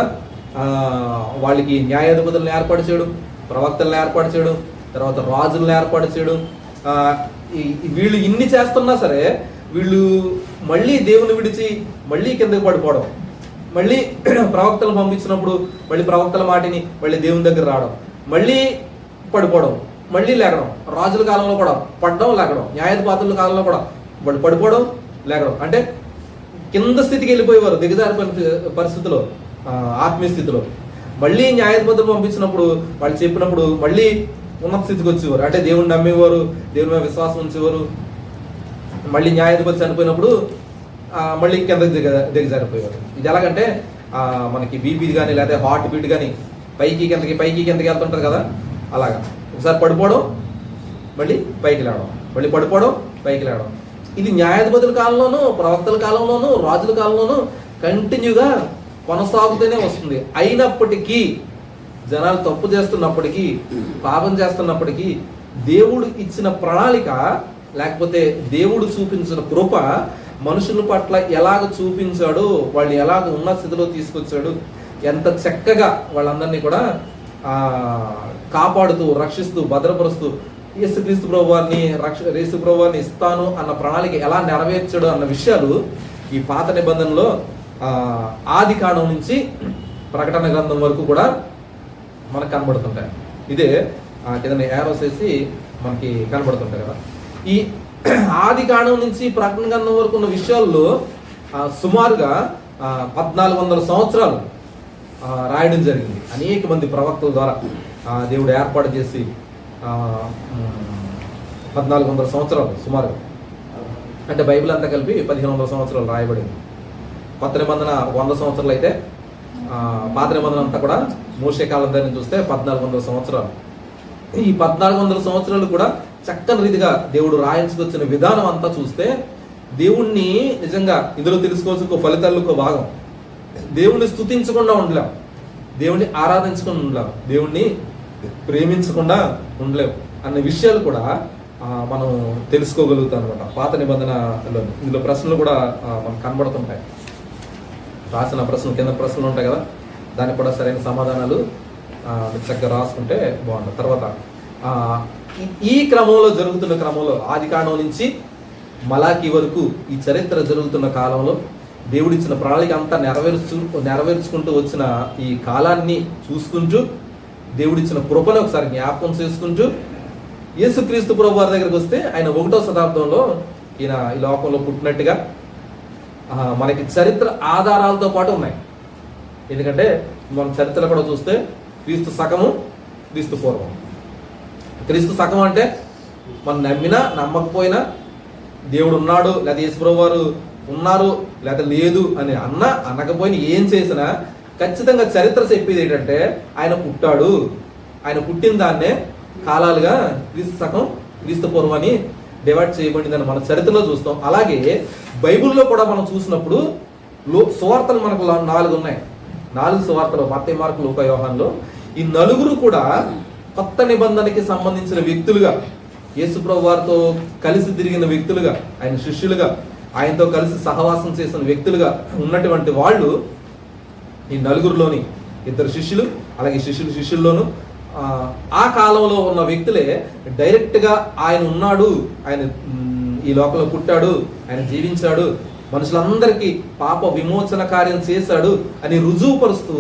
వాళ్ళకి న్యాయాధిపతులను ఏర్పాటు చేయడం, ప్రవక్తలను ఏర్పాటు చేయడం, తర్వాత రాజులను ఏర్పాటు చేయడం. వీళ్ళు ఇన్ని చేస్తున్నా సరే వీళ్ళు మళ్ళీ దేవుని విడిచి మళ్ళీ కిందకి పడిపోవడం, మళ్ళీ ప్రవక్తలు పంపించినప్పుడు మళ్ళీ ప్రవక్తల మాటిని మళ్ళీ దేవుని దగ్గర రావడం, మళ్ళీ పడిపోవడం, మళ్ళీ లేగడం. రాజుల కాలంలో కూడా పడడం, లేగడం. న్యాయాధిపతుల కాలంలో కూడా వాళ్ళు పడిపోవడం, లేగడం. అంటే కింద స్థితికి వెళ్ళిపోయేవారు, దిగజారిపోయిన పరిస్థితిలో, ఆత్మీయ స్థితిలో. మళ్ళీ న్యాయాధిపతులు పంపించినప్పుడు వాళ్ళు చెప్పినప్పుడు మళ్ళీ ఉన్నత స్థితికి వచ్చేవారు, అంటే దేవుడిని నమ్మేవారు, దేవుని మీద విశ్వాసం ఉంచేవారు. మళ్ళీ న్యాయాధిపతి చనిపోయినప్పుడు మళ్ళీ కిందకి దిగజారిపోయేవారు. ఇది ఎలాగంటే మనకి బీపీ కానీ లేదా హార్ట్ బీట్ కానీ పైకి కిందకి వెళ్తుంటారు కదా, అలాగా. ఒకసారి పడిపోవడం, మళ్ళీ పైకి లేవడం, మళ్ళీ పడిపోవడం, పైకి లేవడం. ఇది న్యాయాధిపతుల కాలంలోనూ, ప్రవక్తల కాలంలోనూ, రాజుల కాలంలోనూ కంటిన్యూగా కొనసాగుతూనే వస్తుంది. అయినప్పటికీ జనాలు తప్పు చేస్తున్నప్పటికీ, పాపం చేస్తున్నప్పటికీ దేవుడు ఇచ్చిన ప్రణాళిక లేకపోతే దేవుడు చూపించిన కృప మనుషుల పట్ల ఎలాగ చూపించాడు, వాళ్ళు ఎలాగ ఉన్న స్థితిలో తీసుకొచ్చాడు, ఎంత చక్కగా వాళ్ళందరినీ కూడా కాపాడుతూ, రక్షిస్తూ, భద్రపరుస్తూ యేసుక్రీస్తు ప్రభువారిని యేసు ప్రభువారిని ఇస్తాను అన్న ప్రణాళిక ఎలా నెరవేర్చాడు అన్న విషయాలు ఈ పాత నిబంధనలో ఆది కాండం నుంచి ప్రకటన గ్రంథం వరకు కూడా మనకు కనబడుతుంటాయి. ఇదే కింద ఏరోస్ వేసి మనకి కనబడుతుంటాయి కదా. ఈ ఆది కాండం నుంచి ప్రకటన గ్రంథం వరకు ఉన్న విషయాల్లో సుమారుగా 1400 సంవత్సరాలు రాయడం జరిగింది. అనేక మంది ప్రవక్తల ద్వారా దేవుడు ఏర్పాటు చేసి 1400 సంవత్సరాలు సుమారుగా, అంటే బైబిల్ అంతా కలిపి 1500 సంవత్సరాలు రాయబడింది. కొత్త నిబంధన 100 సంవత్సరాలు అయితే పాత నిబంధన అంతా కూడా మోషే కాలం దగ్గర చూస్తే 1400 సంవత్సరాలు. ఈ 1400 సంవత్సరాలు కూడా చక్కని రీతిగా దేవుడు రాయించుకొచ్చిన విధానం అంతా చూస్తే దేవుణ్ణి నిజంగా ఇందులో తెలుసుకోవాల్సిన ఫలితాలకు భాగం, దేవుణ్ణి స్తుతించకుండా ఉండలేం, దేవుణ్ణి ఆరాధించకుండా ఉండలేం, దేవుణ్ణి ప్రేమించకుండా ఉండలేం అన్న విషయాలు కూడా మనం తెలుసుకోగలుగుతాం అనమాట పాత నిబంధనలో. ఇందులో ప్రశ్నలు కూడా మనకు కనబడుతుంటాయి. రాసిన ప్రశ్నలు కింద ప్రశ్నలు ఉంటాయి కదా, దానికి కూడా సరైన సమాధానాలు చక్కగా రాసుకుంటే బాగుంటుంది. తర్వాత ఈ క్రమంలో జరుగుతున్న క్రమంలో ఆది కాండం నుంచి మలాకి వరకు ఈ చరిత్ర జరుగుతున్న కాలంలో దేవుడిచ్చిన ప్రణాళిక అంతా నెరవేర్చుకుంటూ వచ్చిన ఈ కాలాన్ని చూసుకుంటూ, దేవుడిచ్చిన కృపను ఒకసారి జ్ఞాపకం చేసుకుంటూ, యేసుక్రీస్తు ప్రభు వారి దగ్గరికి వస్తే ఆయన 1వ శతాబ్దంలో ఈయన ఈ లోకంలో పుట్టినట్టుగా మనకి చరిత్ర ఆధారాలతో పాటు ఉన్నాయి. ఎందుకంటే మన చరిత్ర కూడా చూస్తే క్రీస్తు సగము, క్రీస్తు పూర్వం. క్రీస్తు సగం అంటే మనం నమ్మినా నమ్మకపోయినా దేవుడు ఉన్నాడు, లేదా యేసుప్రభు వారు ఉన్నారు, లేదా లేదు అని అనకపోయినా ఏం చేసినా ఖచ్చితంగా చరిత్ర చెప్పేది ఏంటంటే ఆయన పుట్టాడు. ఆయన పుట్టిన దాన్నే కాలాలుగా క్రీస్తు సగం, క్రీస్తు పూర్వం అని డివైడ్ చేయబడిందని మన చరిత్రలో చూస్తాం. అలాగే బైబిల్లో కూడా మనం చూసినప్పుడు సువార్తలు మనకు 4 ఉన్నాయి. 4 సువార్తలు మత్తయి, మార్కు, లూకా, యోహానులో ఈ 4 కూడా కొత్త నిబంధనకి సంబంధించిన వ్యక్తులుగా, యేసుప్రభు వారితో కలిసి తిరిగిన వ్యక్తులుగా, ఆయన శిష్యులుగా, ఆయనతో కలిసి సహవాసం చేసిన వ్యక్తులుగా ఉన్నటువంటి వాళ్ళు ఈ 4లోని 2 శిష్యులు, అలాగే శిష్యుల్లోను ఆ కాలంలో ఉన్న వ్యక్తులే డైరెక్ట్గా ఆయన ఉన్నాడు, ఆయన ఈ లోకంలో పుట్టాడు, ఆయన జీవించాడు, మనుషులందరికీ పాప విమోచన కార్యం చేశాడు అని రుజువుపరుస్తూ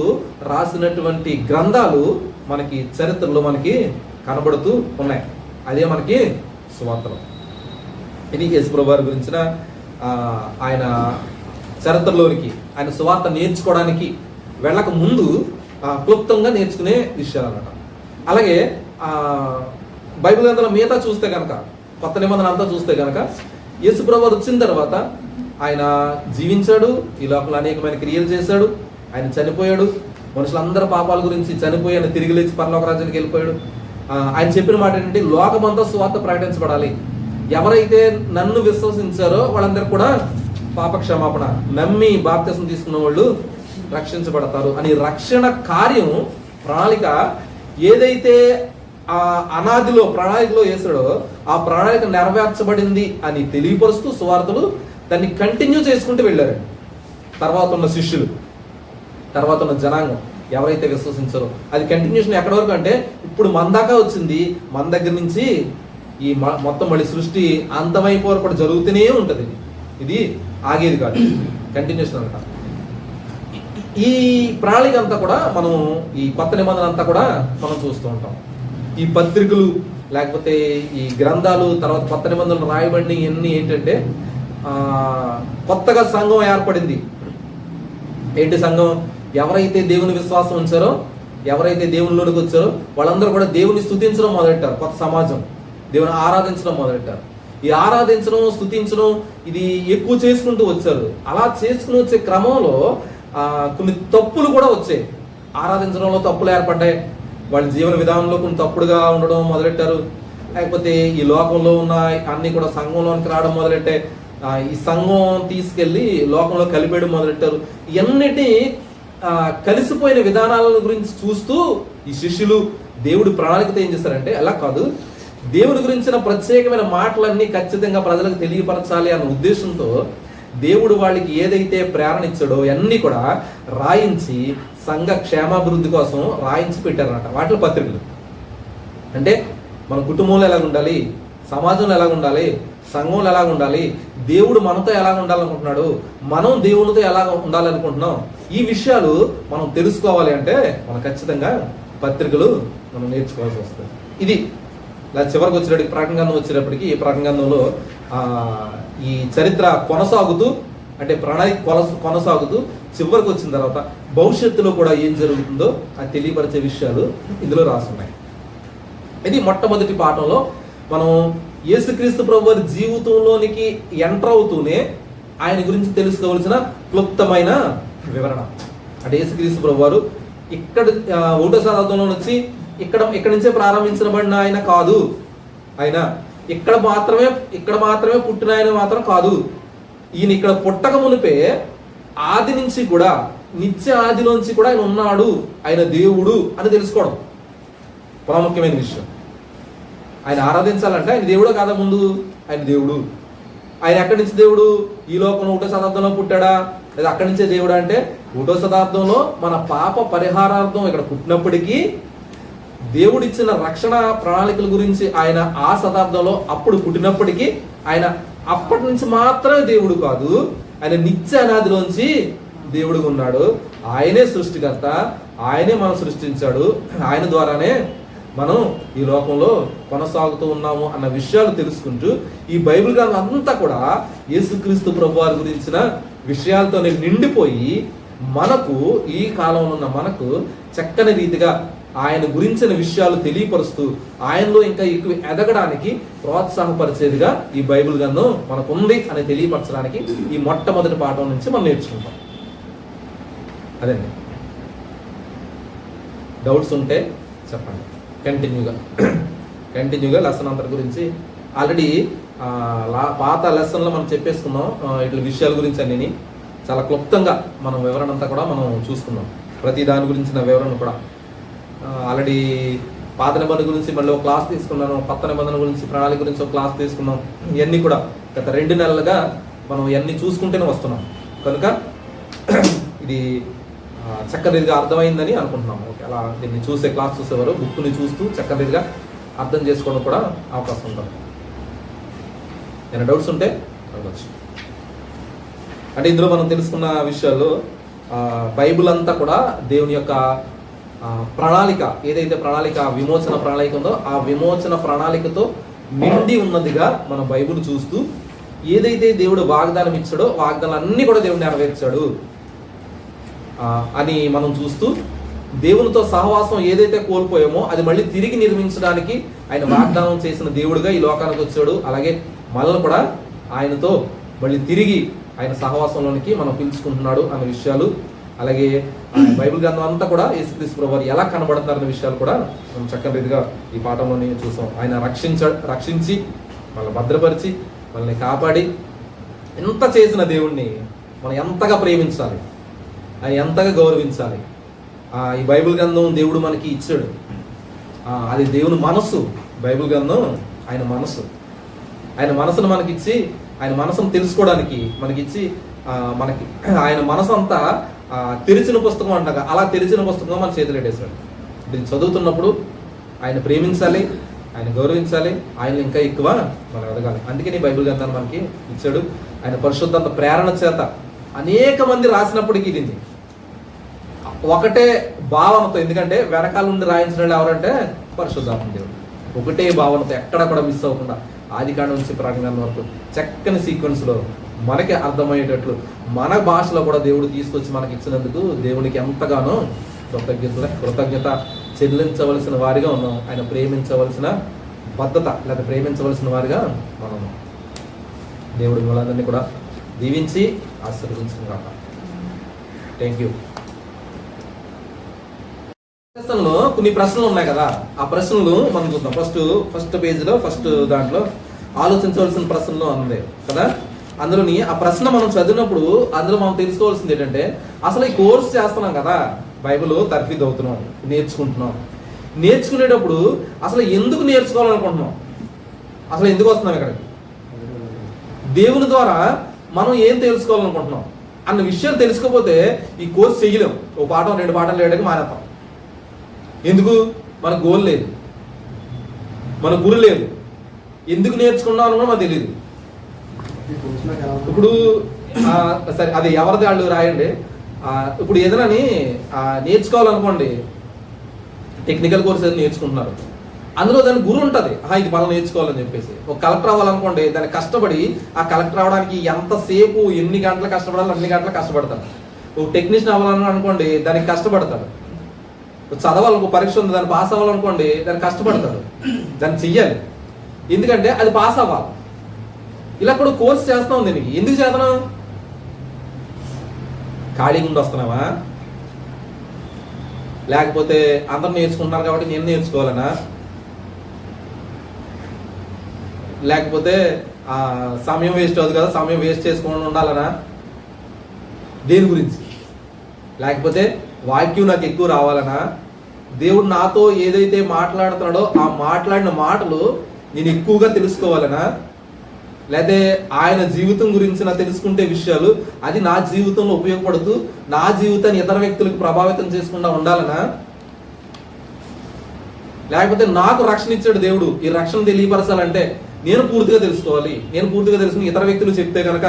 రాసినటువంటి గ్రంథాలు మనకి చరిత్రలో మనకి కనబడుతూ ఉన్నాయి. అదే మనకి సువార్తలు. ఇది యేసుప్రభు వారి గురించిన ఆయన చరిత్రలోనికి, ఆయన సువార్త నేర్చుకోవడానికి వెళ్ళక ముందు క్లుప్తంగా నేర్చుకునే విషయాలు అన్నమాట. అలాగే బైబిల్ గ్రంథంలో మిగతా చూస్తే కనుక, కొత్త నిబంధన అంతా చూస్తే కనుక యేసుప్రభు వారు వచ్చిన తర్వాత ఆయన జీవించాడు, ఈ లోపల అనేకమైన క్రియలు చేశాడు, ఆయన చనిపోయాడు, మనుషులందరి పాపాల గురించి చనిపోయి ఆయన తిరిగి లేచి పరలోక రాజ్యానికి వెళ్ళిపోయాడు. ఆయన చెప్పిన మాట ఏంటంటే లోకమంతా సువార్త ప్రకటించబడాలి, ఎవరైతే నన్ను విశ్వసించారో వాళ్ళందరూ కూడా పాప క్షమాపణ, నమ్మి బాప్తిసం తీసుకున్న వాళ్ళు రక్షించబడతారు అని రక్షణ కార్యం ప్రణాళిక ఏదైతే అనాదిలో ప్రణాళికలో వేసాడో ఆ ప్రణాళిక నెరవేర్చబడింది అని తెలియపరుస్తూ సువార్తలు దాన్ని కంటిన్యూ చేసుకుంటూ వెళ్ళారండి. తర్వాత ఉన్న శిష్యులు, తర్వాత ఉన్న జనాంగం ఎవరైతే విశ్వసించారో అది కంటిన్యూషన్ ఎక్కడి వరకు అంటే ఇప్పుడు మన దాకా వచ్చింది, మన దగ్గర నుంచి ఈ మొత్తం మళ్ళీ సృష్టి అంతమైపోవరకు కూడా జరుగుతూనే ఉంటుంది. ఇది ఆగేది కాదు, కంటిన్యూషన్ అంట. ఈ ప్రణాళిక అంతా కూడా మనం ఈ కొత్త నిబంధన అంతా కూడా మనం చూస్తూ ఉంటాం. ఈ పత్రికలు లేకపోతే ఈ గ్రంథాలు, తర్వాత కొత్త నిబంధనలు రాయబడిన ఇవన్నీ ఏంటంటే కొత్తగా సంఘం ఏర్పడింది. ఏంటి సంఘం? ఎవరైతే దేవుని విశ్వాసం ఉంచారో, ఎవరైతే దేవునిలోనికి వచ్చారో వాళ్ళందరూ కూడా దేవుని స్తుతించడం మొదలెట్టారు. కొత్త సమాజం దేవుని ఆరాధించడం మొదలెట్టారు. ఈ ఆరాధించడం, స్తుతించడం ఇది ఎక్కువ చేసుకుంటూ వచ్చారు. అలా చేసుకుని వచ్చే క్రమంలో కొన్ని తప్పులు కూడా వచ్చాయి. ఆరాధించడంలో తప్పులు ఏర్పడ్డాయి, వాళ్ళ జీవన విధానంలో కొన్ని తప్పుడుగా ఉండడం మొదలెట్టారు. లేకపోతే ఈ లోకంలో ఉన్న అన్ని కూడా సంఘంలోనికి రావడం మొదలెట్టే, ఈ సంఘం తీసుకెళ్ళి లోకంలో కలిపేయడం మొదలెట్టారు. ఇవన్నిటి కలిసిపోయిన విధానాల గురించి చూస్తూ ఈ శిష్యులు దేవుడి ప్రణాళికతో ఏం చేస్తారంటే, అలా కాదు, దేవుడి గురించిన ప్రత్యేకమైన మాటలన్నీ ఖచ్చితంగా ప్రజలకు తెలియపరచాలి అన్న ఉద్దేశంతో దేవుడు వాళ్ళకి ఏదైతే ప్రేరణ ఇచ్చాడో అన్నీ కూడా రాయించి సంఘ క్షేమాభివృద్ధి కోసం రాయించి పెట్టారన్నమాట. వాటిలో పత్రికలు అంటే మన కుటుంబంలో ఎలాగ ఉండాలి, సమాజంలో ఎలాగ ఉండాలి, సంఘంలో ఎలాగ ఉండాలి, దేవుడు మనతో ఎలాగ ఉండాలనుకుంటున్నాడు, మనం దేవునితో ఎలాగ ఉండాలనుకుంటున్నాం, ఈ విషయాలు మనం తెలుసుకోవాలి అంటే మనం ఖచ్చితంగా పత్రికలు మనం నేర్చుకోవాల్సి వస్తుంది. ఇది ఇలా చివరికి వచ్చేటప్పటికి ప్రకటన గ్రంథం వచ్చేటప్పటికి ఈ ప్రకటన గ్రంథంలో ఈ చరిత్ర కొనసాగుతూ, అంటే ప్రణాళిక కొనసాగుతూ చివరికి వచ్చిన తర్వాత భవిష్యత్తులో కూడా ఏం జరుగుతుందో అది తెలియపరిచే విషయాలు ఇందులో రాసున్నాయి. ఇది మొట్టమొదటి పాఠంలో మనం యేసుక్రీస్తు ప్రభువారి జీవితంలోనికి ఎంటర్ అవుతూనే ఆయన గురించి తెలుసుకోవాల్సిన క్లుప్తమైన వివరణ. అంటే యేసుక్రీస్తు ప్రభువారు ఇక్కడ 1వ శతాబ్దంలో వచ్చి ఇక్కడ నుంచే ప్రారంభించబడిన ఆయన కాదు. ఆయన ఇక్కడ మాత్రమే పుట్టిన ఆయన మాత్రం కాదు. ఈయన ఇక్కడ పుట్టక మునిపే ఆది నుంచి కూడా, నిత్య ఆదిలోంచి కూడా ఆయన ఉన్నాడు, ఆయన దేవుడు అని తెలుసుకోవడం ప్రాముఖ్యమైన విషయం. ఆయన ఆరాధించాలంటే ఆయన దేవుడు కాదా, ముందు ఆయన దేవుడు. ఆయన ఎక్కడి నుంచి దేవుడు? ఈ లోకంలో 1వ శతాబ్దంలో పుట్టాడా, లేదా అక్కడి నుంచే దేవుడు అంటే 1వ శతాబ్దంలో మన పాప పరిహారార్థం ఇక్కడ పుట్టినప్పటికీ దేవుడిచ్చిన రక్షణ ప్రణాళికల గురించి ఆయన ఆ శతాబ్దంలో అప్పుడు పుట్టినప్పటికీ ఆయన అప్పటి నుంచి మాత్రమే దేవుడు కాదు, ఆయన నిత్య అనాదిలోంచి దేవుడుగా ఉన్నాడు. ఆయనే సృష్టికర్త, ఆయనే మనం సృష్టించాడు, ఆయన ద్వారానే మనం ఈ లోకంలో కొనసాగుతూ ఉన్నాము అన్న విషయాలు తెలుసుకుంటూ ఈ బైబిల్ గ్రంథం అంతా కూడా యేసుక్రీస్తు ప్రభువారి గురించిన విషయాలతోనే నిండిపోయి మనకు ఈ కాలంలో ఉన్న మనకు చక్కని రీతిగా ఆయన గురించిన విషయాలు తెలియపరుస్తూ ఆయనలో ఇంకా ఎక్కువ ఎదగడానికి ప్రోత్సాహపరిచేదిగా ఈ బైబిల్ గ్రంథం మనకు ఉంది అని తెలియపరచడానికి ఈ మొట్టమొదటి పాఠం నుంచి మనం నేర్చుకుంటాం. అదండి. డౌట్స్ ఉంటే చెప్పండి. కంటిన్యూగా లెసన్ అంతటి గురించి ఆల్రెడీ పాత లెసన్లో మనం చెప్పేసుకున్నాం. ఇట్లా విషయాల గురించి అన్ని చాలా క్లుప్తంగా మనం వివరణ అంతా కూడా మనం చూసుకున్నాం. ప్రతి దాని గురించిన వివరణ కూడా ఆల్రెడీ పాత నిబంధన గురించి మళ్ళీ ఒక క్లాస్ తీసుకున్నాను, కొత్త నిబంధన గురించి ప్రణాళిక గురించి ఒక క్లాస్ తీసుకున్నాం. ఇవన్నీ కూడా గత 2 నెలలుగా మనం ఇవన్నీ చూసుకుంటూనే వస్తున్నాం. కనుక ఇది చక్కదిగా అర్థమైందని అనుకుంటున్నాం. ఓకే, అలా దీన్ని క్లాస్ చూసేవారు బుక్ని చూస్తూ చక్కదిగా అర్థం చేసుకోవడం కూడా అవకాశం ఉంటుంది. ఏమైనా డౌట్స్ ఉంటే అడగచ్చు. అంటే ఇందులో మనం తెలుసుకున్న విషయాలు బైబిల్ అంతా కూడా దేవుని యొక్క ప్రణాళిక, ఏదైతే విమోచన ప్రణాళిక ఉందో ఆ విమోచన ప్రణాళికతో నిండి ఉన్నదిగా మనం బైబిల్ చూస్తూ ఏదైతే దేవుడు వాగ్దానం ఇచ్చాడో వాగ్దానాలు అన్నీ కూడా దేవుడు నెరవేర్చాడు అని మనం చూస్తూ దేవునితో సహవాసం ఏదైతే కోల్పోయామో అది మళ్ళీ తిరిగి నిర్మించడానికి ఆయన వాగ్దానం చేసిన దేవుడుగా ఈ లోకానికి వచ్చాడు. అలాగే మనల్ని కూడా ఆయనతో మళ్ళీ తిరిగి ఆయన సహవాసంలోనికి మనం పిలుచుకుంటున్నాడు అనే విషయాలు, అలాగే బైబిల్ గ్రంథం అంతా కూడా యేసుక్రీస్తు ప్రభువారు ఎలా కనబడతారనే విషయాలు కూడా మనం చక్కని రీతిగా ఈ పాఠంలోనే చూసాం. ఆయన రక్షించి మనల్ని భద్రపరిచి మనల్ని కాపాడి ఎంత చేసిన దేవుణ్ణి మనం ఎంతగా ప్రేమించాలి, ఆయన ఎంతగా గౌరవించాలి. ఈ బైబిల్ గ్రంథం దేవుడు మనకి ఇచ్చాడు. అది దేవుని మనస్సు. బైబిల్ గ్రంథం ఆయన మనసును మనకిచ్చి, ఆయన మనసును తెలుసుకోవడానికి మనకిచ్చి, మనకి ఆయన మనసు అంతా తెరిచిన పుస్తకం అంటాగా అలా తెరిచిన పుస్తకం మన చేతులు పెట్టేశాడు. దీన్ని చదువుతున్నప్పుడు ఆయన ప్రేమించాలి, ఆయన గౌరవించాలి, ఆయన ఇంకా ఎక్కువ మనం ఎదగాలి. అందుకని బైబిల్ గ్రంథాన్ని మనకి ఇచ్చాడు. ఆయన పరిశుద్ధంత ప్రేరణ చేత అనేక మంది రాసినప్పటికీ ఇది ఒకటే భావనతో, ఎందుకంటే వెనకాల నుండి రాయించిన వాళ్ళు ఎవరంటే పరిశుద్ధాత్మ దేవుడు. ఒకటే భావనతో ఎక్కడ కూడా మిస్ అవ్వకుండా ఆదికాండం నుంచి ప్రకటన వరకు చక్కని సీక్వెన్స్లో మనకి అర్థమయ్యేటట్లు మన భాషలో కూడా దేవుడు తీసుకొచ్చి మనకి ఇచ్చినందుకు దేవునికి ఎంతగానో కృతజ్ఞత చెల్లించవలసిన వారిగా ఉన్నాం. ఆయన ప్రేమించవలసిన బద్ధత లేదా ప్రేమించవలసిన వారిగా మనం దేవుడి వాళ్ళందరినీ కూడా దీవించి ఆశీర్వదించిన కాక. Thank you. ప్రశ్నలో కొన్ని ప్రశ్నలు ఉన్నాయి కదా, ఆ ప్రశ్నలు మనం చూద్దాం. ఫస్ట్ పేజీలో ఫస్ట్ దాంట్లో ఆలోచించవలసిన ప్రశ్నలు ఉంది కదా. అందులోని ఆ ప్రశ్న మనం చదివినప్పుడు అందులో మనం తెలుసుకోవాల్సింది ఏంటంటే, అసలు ఈ కోర్స్ చేస్తున్నాం కదా, బైబిల్ తర్ఫీదు అవుతున్నాం, నేర్చుకునేటప్పుడు అసలు ఎందుకు నేర్చుకోవాలనుకుంటున్నాం, అసలు ఎందుకు వస్తున్నాం ఇక్కడికి, దేవుని ద్వారా మనం ఏం తెలుసుకోవాలనుకుంటున్నాం అన్న విషయాలు తెలుసుకోకపోతే ఈ కోర్స్ చేయలేం. ఒక పాఠం 2 పాఠాలు వేయడానికి మానేస్తాం. ఎందుకు? మన గోల్ లేదు, మన గురి లేదు, ఎందుకు నేర్చుకున్నాం అని కూడా మనకు తెలియదు. ఇప్పుడు సరే, అది ఎవరిది వాళ్ళు రాయండి. ఇప్పుడు ఏదైనా నేర్చుకోవాలనుకోండి, టెక్నికల్ కోర్స్ ఏదో నేర్చుకుంటున్నారు, అందులో దాని గురి ఉంటుంది, ఇది మనం నేర్చుకోవాలని చెప్పేసి. ఒక కలెక్టర్ అవ్వాలనుకోండి, దాన్ని కష్టపడి ఆ కలెక్టర్ అవ్వడానికి ఎంతసేపు ఎన్ని గంటలు కష్టపడాలి అన్ని గంటలు కష్టపడతారు. ఒక టెక్నీషియన్ అవ్వాలని అనుకోండి, దానికి కష్టపడతాడు. చదవాలి, ఒక పరీక్ష ఉంది, దాన్ని పాస్ అవ్వాలనుకోండి, దాన్ని కష్టపడతాడు, దాన్ని చెయ్యాలి, ఎందుకంటే అది పాస్ అవ్వాలి. ఇలా కూడా కోర్స్ చేస్తున్నాం. దీనికి ఎందుకు చేస్తున్నాం? ఖాళీ గుండి వస్తున్నావా, లేకపోతే అందరు నేర్చుకుంటున్నారు కాబట్టి నేను నేర్చుకోవాలనా, లేకపోతే సమయం వేస్ట్ అవుతుంది కదా, సమయం వేస్ట్ చేసుకోకుండా ఉండాలనా, దేని గురించి? లేకపోతే వాక్యం నాకు ఎక్కువ రావాలనా, దేవుడు నాతో ఏదైతే మాట్లాడుతున్నాడో ఆ మాట్లాడిన మాటలు నేను ఎక్కువగా తెలుసుకోవాలనా, లేకపోతే ఆయన జీవితం గురించి నా తెలుసుకుంటే విషయాలు అది నా జీవితంలో ఉపయోగపడుతూ నా జీవితాన్ని ఇతర వ్యక్తులకు ప్రభావితం చేసుకుండా ఉండాలనా, లేకపోతే నాకు రక్షణ ఇచ్చాడు దేవుడు, ఈ రక్షణ తెలియపరచాలంటే నేను పూర్తిగా తెలుసుకోవాలి, నేను పూర్తిగా తెలుసుకుని ఇతర వ్యక్తులు చెప్తే కనుక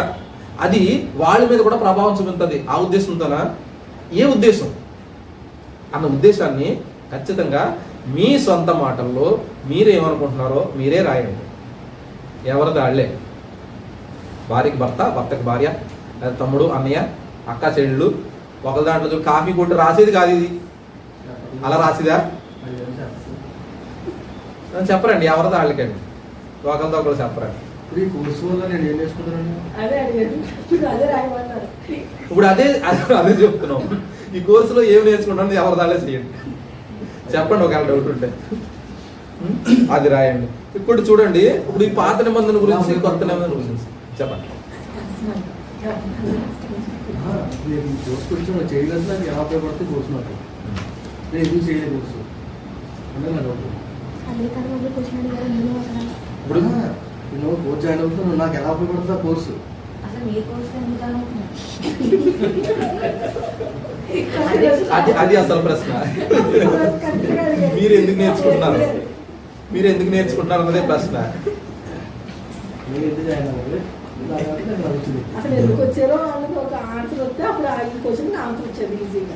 అది వాళ్ళ మీద కూడా ప్రభావం చూపుతుంది, ఆ ఉద్దేశంతోనా, ఏ ఉద్దేశం అన్న ఉద్దేశాన్ని ఖచ్చితంగా మీ సొంత మాటల్లో మీరేమనుకుంటున్నారో మీరే రాయండి. ఎవరిది వాళ్ళే, భార్యకి భర్త, భర్తకి భార్య, తమ్ముడు, అన్నయ్య, అక్క, చెల్లెళ్ళు, ఒకరి దాంట్లో కాఫీ కొట్టి రాసేది కాదు, ఇది అలా రాసిదా చెప్పరండి, ఎవరిది వాళ్ళకండి, ఒకరితో ఒకరు చెప్పరండి. ఇప్పుడు అదే చెప్తున్నాం, ఈ కోర్సులో ఏం నేర్చుకుంటాను ఎవరి దాళ్ళే చేయండి, చెప్పండి ఒకవేళ డౌట్ ఉంటే అది రాయండి. ఇప్పుడు చూడండి, ఇప్పుడు ఈ పాత నిబంధన గురించి కొత్త నిబంధన గురించి చెప్పండి. చేయలేదు, నాకు ఎలా ఉపయోగపడితే కోర్సు నాకు నేను ఎందుకు చేయలేదు కోర్సు అంటే నా డౌట్. ఇప్పుడు నువ్వు కోర్స్ జాయిన్ అవుతున్నావు, నాకు ఎలా ఉపయోగపడుతుంది ఆ కోర్సు? అది అసలు ప్రశ్న. మీరు ఎందుకు నేర్చుకుంటున్నారు అన్నదే ప్రశ్న. నేను ఎందుకు జాయిన్ అవ్వాలి, అసలు ఎందుకు వచ్చారో వాళ్ళకి ఒక ఆన్సర్ వస్తే అప్పుడు ఆ క్వశ్చన్ ఆన్సర్ వచ్చేది ఈజీగా.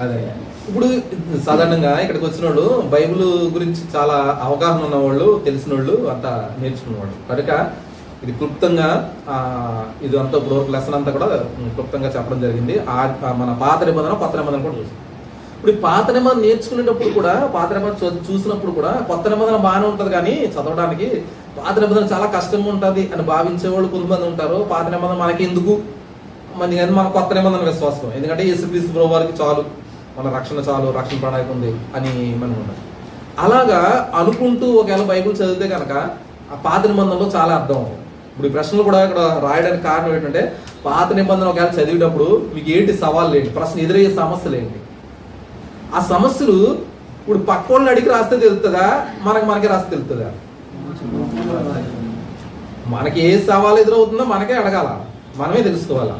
అదే ఇప్పుడు సాధారణంగా ఇక్కడికి వచ్చినోళ్ళు బైబిల్ గురించి చాలా అవగాహన ఉన్నవాళ్ళు, తెలిసిన వాళ్ళు, అంతా నేర్చుకున్నవాళ్ళు కనుక ఇది క్లుప్తంగా ఇది అంతా ఇప్పుడు లెసన్ అంతా కూడా క్లుప్తంగా చెప్పడం జరిగింది. మన పాత నిబంధన కొత్త నిబంధన కూడా చూసాం. ఇప్పుడు ఈ పాత నిబంధన నేర్చుకునేటప్పుడు కూడా, పాత నిబంధన చూసినప్పుడు కూడా కొత్త నిబంధన బాగానే ఉంటుంది, కానీ చదవడానికి పాత నిబంధన చాలా కష్టంగా ఉంటుంది అని భావించేవాళ్ళు కొంతమంది ఉంటారు. పాత నిబంధన మనకి ఎందుకు, మన కొత్త నిబంధన విశ్వాసం, ఎందుకంటే యేసుక్రీస్తు ప్రభువు వారికి చాలు, మన రక్షణ చాలు, రక్షణ ప్రణాళిక ఉంది అని మనం ఉంటారు. అలాగా అనుకుంటూ ఒకవేళ బైబిల్ చదివితే కనుక ఆ పాత నిబంధనలో చాలా అర్థం అవుతుంది. ఇప్పుడు ఈ ప్రశ్నలు కూడా ఇక్కడ రాయడానికి కారణం ఏంటంటే, పాత నిబంధన ఒకవేళ చదివేటప్పుడు మీకు ఏంటి సవాళ్ళు ఏంటి, ప్రశ్న ఎదురయ్యే సమస్యలు ఏంటి, ఆ సమస్యలు ఇప్పుడు పక్క వాళ్ళని అడిగి రాస్తే తెలుస్తుందా, మనకి రాస్తే తెలుస్తుందా? మనకి ఏ సవాలు ఎదురవుతుందో మనకే అడగాల, మనమే తెలుసుకోవాలా.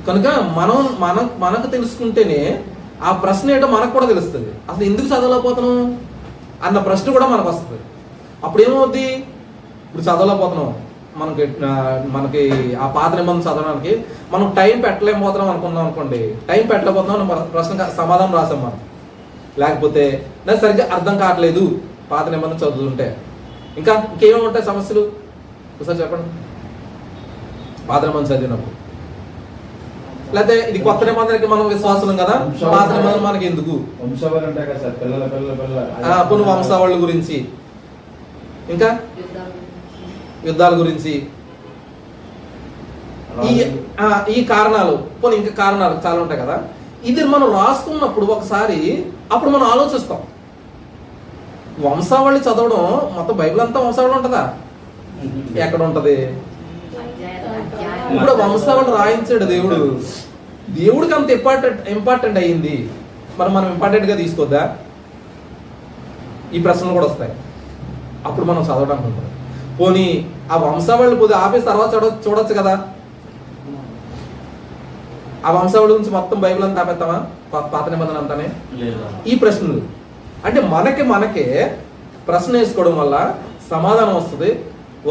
కనుక మనకు తెలుసుకుంటేనే ఆ ప్రశ్న ఏంటో మనకు కూడా తెలుస్తుంది. అసలు ఎందుకు చదవలేకపోతున్నాం అన్న ప్రశ్న కూడా మనకు వస్తుంది. అప్పుడు ఏమవుద్ది, ఇప్పుడు చదవలేకపోతున్నాం, మనకి ఆ పాత నిబంధన చదవడానికి మనం టైం పెట్టలేకపోతున్నాం అనుకున్నాం అనుకోండి, టైం పెట్టలేకపోతున్నాం ప్రశ్న సమాధానం రాసాం మనం, లేకపోతే నాకు సరిగ్గా అర్థం కావట్లేదు పాత నిబంధన చదువుతుంటే, ఇంకేమేమి ఉంటాయి సమస్యలు ఒకసారి చెప్పండి. పాత నిబంధన చదివినప్పుడు, లేకపోతే ఇది కొత్త నిబంధనకి మనం విశ్వాసం కదా, పాత నిబంధన మనకి ఎందుకు, కొన్ని వంశావళి గురించి, ఇంకా యుద్ధాల గురించి, ఈ కారణాలు, కొన్ని ఇంకా కారణాలు చాలా ఉంటాయి కదా. ఇది మనం రాసుకున్నప్పుడు ఒకసారి అప్పుడు మనం ఆలోచిస్తాం. వంశావళి చదవడం మొత్తం బైబిల్ అంతా వంశావళి ఉంటుందా? ఎక్కడ ఉంటది? ఇప్పుడు వంశావళి రాయించాడు దేవుడు. దేవుడికి అంత ఇంపార్టెంట్ అయ్యింది, మరి మనం ఇంపార్టెంట్గా తీసుకోద్దా? ఈ ప్రశ్నలు కూడా వస్తాయి. అప్పుడు మనం చదవడానికి ఉంటుంది. పోనీ ఆ వంశావళి కొద్దిగా ఆపేసి తర్వాత చూడొచ్చు కదా. ఆ వంశావళి గురించి మొత్తం బైబిల్ అంతా ఆపేస్తామా? పాత నిబంధన అంతానే? ఈ ప్రశ్నలు అంటే మనకే ప్రశ్న వేసుకోవడం వల్ల సమాధానం వస్తుంది.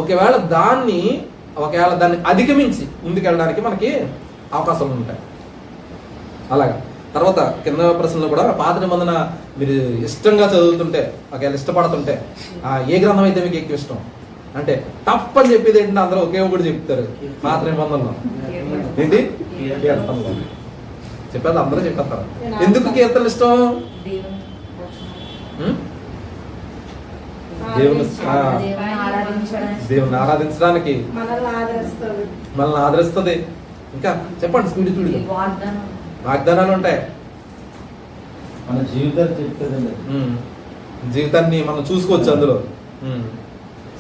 ఒకవేళ దాన్ని అధిగమించి ముందుకెళ్ళడానికి మనకి అవకాశాలు ఉంటాయి. అలాగా తర్వాత కింద ప్రశ్నలో కూడా పాత నిబంధన మీరు ఇష్టంగా చదువుతుంటే, ఒకవేళ ఇష్టపడుతుంటే ఏ గ్రంథం అయితే మీకు ఎక్కువ ఇష్టం అంటే తప్పని చెప్పేది ఏంటంటే అందరూ ఒకే ఒకటి చెప్తారు. పాత నిబంధనలో ఏంటి? కీర్తనలో చెప్పేది అందరూ చెప్పేస్తారు. ఎందుకు కీర్తనలు ఇష్టం? దేవుని ఆరాధించడానికి, మనల్ని ఆదరిస్తుంది. ఇంకా చెప్పండి స్పీడ్ వాగ్దానాలు ఉంటాయి. మన జీవితాలు చెప్తుందండి, జీవితాన్ని మనం చూసుకోవచ్చు అందులో.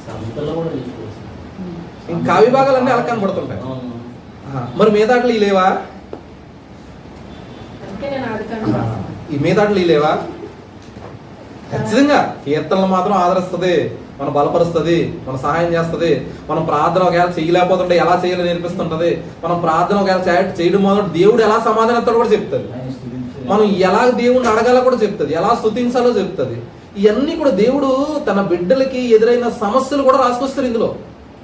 సంతలో కూడా చూసుకోవచ్చు. ఇంకా విభాగాలన్నీ అలా కనబడుతుంటాయి. మరి మీదాట్లు ఈ లేవా? ఈ మీదాట్లు ఈ లేవా? ఖచ్చితంగా కీర్తనలు మాత్రం ఆదరిస్తుంది, మనం బలపరుస్తుంది, మన సహాయం చేస్తుంది. మనం ప్రార్థన ఒకవేళ చేయలేకపోతుంటే ఎలా చేయాలో నేర్పిస్తుంటది. మనం ప్రార్థన ఒకవేళ చేయడం మొదలు దేవుడు ఎలా సమాధానతో కూడా చెప్తుంది. మనం ఎలా దేవుడిని అడగాలో కూడా చెప్తుంది, ఎలా స్తుతించాలో చెప్తుంది. ఇవన్నీ కూడా దేవుడు తన బిడ్డలకి ఎదురైన సమస్యలు కూడా రాసుకొస్తారు ఇందులో.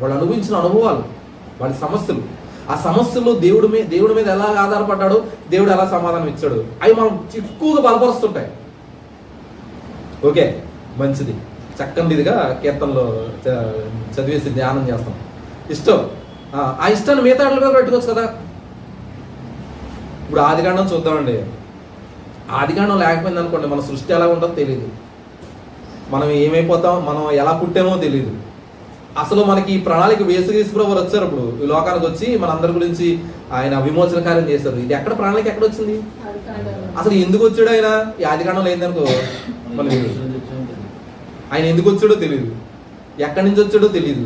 వాళ్ళు అనుభవించిన అనుభవాలు, వాళ్ళ సమస్యలు, ఆ సమస్యలు దేవుడి మీద ఎలా ఆధారపడ్డాడు, దేవుడు ఎలా సమాధానం ఇచ్చాడు, అవి మనం ఎక్కువగా బలపరుస్తుంటాయి. ఓకే, మంచిది. చక్కనిదిగా కీర్తనలో చదివేసి ధ్యానం చేస్తాం. ఇష్టం, ఆ ఇష్టాన్ని మిగతా వాటి మీద పెట్టుకోవచ్చు కదా. ఇప్పుడు ఆదికాండం చూద్దామండి. ఆదికాండం లేకపోయింది అనుకోండి, మన సృష్టి ఎలా ఉంటుందో తెలియదు, మనం ఏమైపోతాం, మనం ఎలా పుట్టామో తెలియదు. అసలు మనకి ఈ ప్రణాళిక యేసుక్రీస్తు వచ్చారు. ఇప్పుడు ఈ లోకానికి వచ్చి మన అందరి గురించి ఆయన విమోచన కార్యం చేశారు. ఇది ఎక్కడ ప్రణాళిక ఎక్కడ వచ్చింది? అసలు ఎందుకు వచ్చాడు ఆయన? ఈ ఆదికాండంలో ఏందనుకో, మనకి ఆయన ఎందుకు వచ్చాడో తెలియదు, ఎక్కడి నుంచి వచ్చాడో తెలియదు,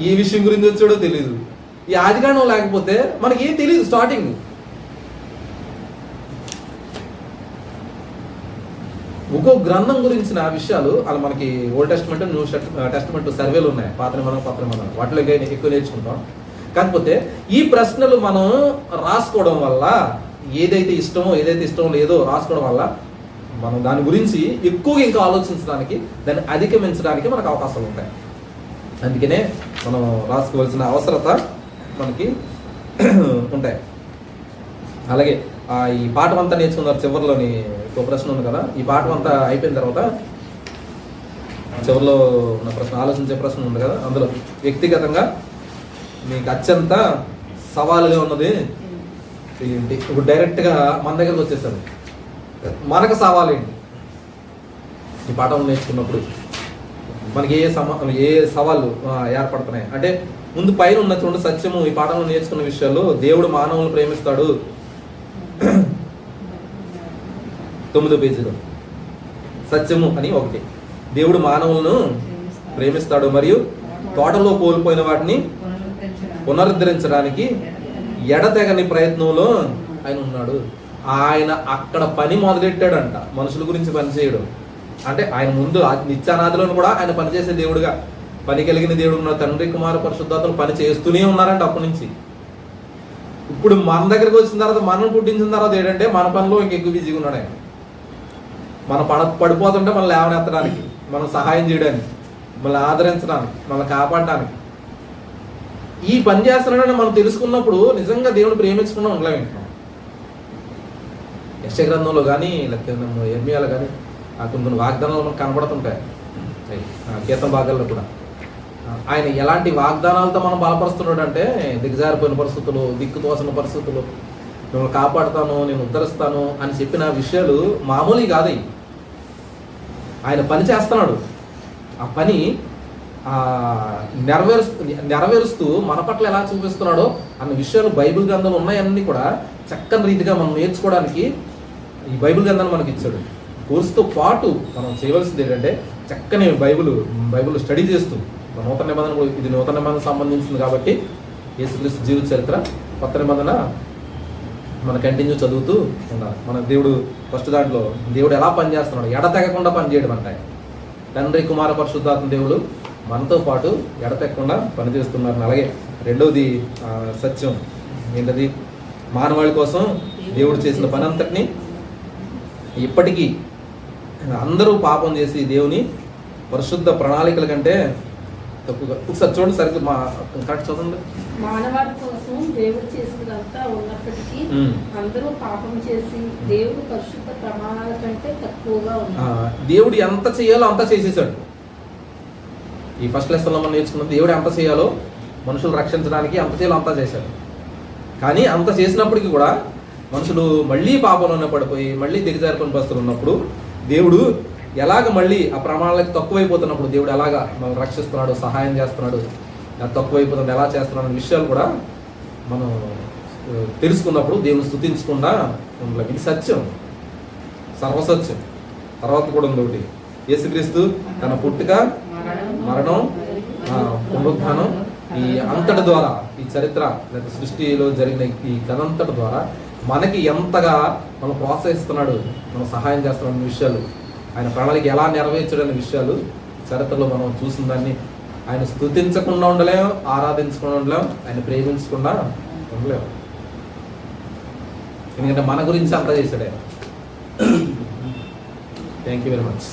ఏ విషయం గురించి వచ్చాడో తెలియదు. ఈ ఆదికాండం లేకపోతే మనకి ఏం తెలియదు. స్టార్టింగ్ ఒక్కో గ్రంథం గురించిన విషయాలు అలా మనకి ఓల్డ్ టెస్ట్మెంట్, న్యూ టెస్ట్మెంట్ సర్వేలు ఉన్నాయి. పాత నిబంధన, కొత్త నిబంధన, వాటిలో ఎక్కువ నేర్చుకుంటాం. కాకపోతే ఈ ప్రశ్నలు మనం రాసుకోవడం వల్ల ఏదైతే ఇష్టమో లేదో రాసుకోవడం వల్ల మనం దాని గురించి ఎక్కువగా ఇంకా ఆలోచించడానికి, దాన్ని అధిగమించడానికి మనకు అవకాశాలు ఉంటాయి. అందుకనే మనం రాసుకోవాల్సిన అవసరత మనకి ఉంటాయి. అలాగే ఈ పాఠం అంతా నేర్చుకున్నారు. చివరిలోని ఒక ప్రశ్న ఉంది కదా, ఈ పాఠం అంతా అయిపోయిన తర్వాత చివరిలో ఉన్న ప్రశ్న, ఆలోచించే ప్రశ్న ఉంది కదా, అందులో వ్యక్తిగతంగా మీకు అత్యంత సవాలుగా ఉన్నది ఏంటి? ఇప్పుడు డైరెక్ట్గా మన దగ్గరకు వచ్చేసారు. మనకు సవాలు ఏంటి? ఈ పాఠం నేర్చుకున్నప్పుడు మనకి ఏ సవాళ్ళు ఏర్పడుతున్నాయి అంటే, ముందు పైన ఉన్నటువంటి సత్యము, ఈ పాఠంలో నేర్చుకున్న విషయాలు, దేవుడు మానవులను ప్రేమిస్తాడు. 9వ పేజీలో సత్యము అని ఒకటి, దేవుడు మానవులను ప్రేమిస్తాడు మరియు తోటలో కోల్పోయిన వాటిని పునరుద్ధరించడానికి ఎడతెగని ప్రయత్నంలో ఆయన ఉన్నాడు. ఆయన అక్కడ పని మొదలెట్టాడంట, మనుషుల గురించి పనిచేయడం. అంటే ఆయన ముందు నిత్యానాదిలో కూడా ఆయన పనిచేసే దేవుడుగా, పని కలిగిన దేవుడు ఉన్నాడు. తండ్రి, కుమార, పరిశుద్ధాత్మలు పని చేస్తూనే ఉన్నారంట అప్పటి నుంచి. ఇప్పుడు మన దగ్గరికి వచ్చిన తర్వాత, మనం పుట్టించిన తర్వాత ఏంటంటే మన పనిలో ఇంకెక్కువ బిజీగా ఉన్నాడు ఆయన. మనం పడిపోతుంటే మనం లేవనెత్తడానికి, మనం సహాయం చేయడానికి, మనల్ని ఆదరించడానికి, మనల్ని కాపాడడానికి ఈ పని చేస్తున్నాడని మనం తెలుసుకున్నప్పుడు నిజంగా దేవుని ప్రేమించకుండా ఉండలేము. యెషయా గ్రంథంలో కానీ, లేకపోతే యెర్మీయాలో కానీ కొన్ని వాగ్దానాలు మనకు కనబడుతుంటాయి. కీర్తన భాగాల్లో కూడా ఆయన ఎలాంటి వాగ్దానాలతో మనం బలపరుస్తున్నాడు అంటే, దిగజారిపోయిన పరిస్థితులు, దిక్కుతోసిన పరిస్థితులు, మిమ్మల్ని కాపాడుతాను, నేను ఉద్ధరిస్తాను అని చెప్పిన విషయాలు మామూలు కాదు. ఆయన పని చేస్తున్నాడు. ఆ పని నెరవేరుస్తూ మన పట్ల ఎలా చూపిస్తున్నాడో అన్న విషయాలు బైబిల్ గ్రంథంలో ఉన్నాయన్నీ కూడా చక్కని రీతిగా మనం నేర్చుకోవడానికి ఈ బైబిల్ గ్రంథాన్ని మనకి ఇచ్చాడు. కోర్సుతో పాటు మనం చేయవలసింది ఏంటంటే చక్కని బైబిల్ స్టడీ చేస్తూ నూతన నిబంధన, ఇది నూతన నిబంధన సంబంధించింది కాబట్టి యేసుక్రీస్తు జీవిత చరిత్ర, కొత్త నిబంధన మన కంటిన్యూ చదువుతూ ఉండాలి. మన దేవుడు ఫస్ట్ దాంట్లో దేవుడు ఎలా పనిచేస్తున్నాడు, ఎడతెగకుండా పనిచేయడం అంటాయి. తండ్రి కుమార పరిశుద్ధాత్మ దేవుడు మనతో పాటు ఎడతెక్కకుండా పనిచేస్తున్నారు. అలాగే రెండవది సత్యం ఏంటది, మానవాళి కోసం దేవుడు చేసిన పని అంతటినీ ఇప్పటికీ అందరూ పాపం చేసి దేవుని పరిశుద్ధ ప్రణాళికల కంటే తప్పుగా, ఒకసారి చూడండి సరిగ్గా కరెక్ట్ చదవండి. మానవాళి కోసం దేవుడు చేసినంతా ఉన్నప్పటికీ అందరూ పాపం చేసి దేవుడు పరిశుద్ధ ప్రమాణాల కంటే తక్కువగా ఉన్నారు. దేవుడు ఎంత చేయాలో అంత చేసేసాడు. ఈ ఫస్ట్ లెసన్లో మనం నేర్చుకున్నది దేవుడు ఎంత చేయాలో మనుషులు రక్షించడానికి అంత చేయాలో అంతా చేశాడు. కానీ అంత చేసినప్పటికీ కూడా మనుషులు మళ్ళీ పాపంలోనే పడిపోయి మళ్ళీ దిగజారిపోయిన పరిస్థితులు ఉన్నప్పుడు దేవుడు ఎలాగ మళ్ళీ ఆ ప్రమాణాలకు తక్కువైపోతున్నప్పుడు దేవుడు ఎలాగా మనం రక్షిస్తున్నాడు, సహాయం చేస్తున్నాడు, తక్కువైపోతుంది ఎలా చేస్తున్నాడు అనే విషయాలు కూడా మనం తెలుసుకున్నప్పుడు దేవుని స్తుతించకుండా ఉండలేం. ఇది సత్యం, సర్వసత్యం. తర్వాత కూడా ఉంది ఒకటి, యేసుక్రీస్తు తన పుట్టుక, మరణం, పునరుత్థానం, ఈ అంతటి ద్వారా ఈ చరిత్ర లేదా సృష్టిలో జరిగిన ఈ కథంతటి ద్వారా మనకి ఎంతగా మనం ప్రోత్సహిస్తున్నాడు, మనం సహాయం చేస్తున్నాడు అనే విషయాలు, ఆయన ప్రణాళిక ఎలా నెరవేర్చడనే విషయాలు చరిత్రలో మనం చూసిన దాన్ని ఆయన స్తుతించకుండా ఉండలేం, ఆరాధించకుండా ఉండలేం, ఆయన ప్రేమించకుండా ఉండలేం. ఎందుకంటే మన గురించి అంతా చేశాడు ఆయన. Thank you very much.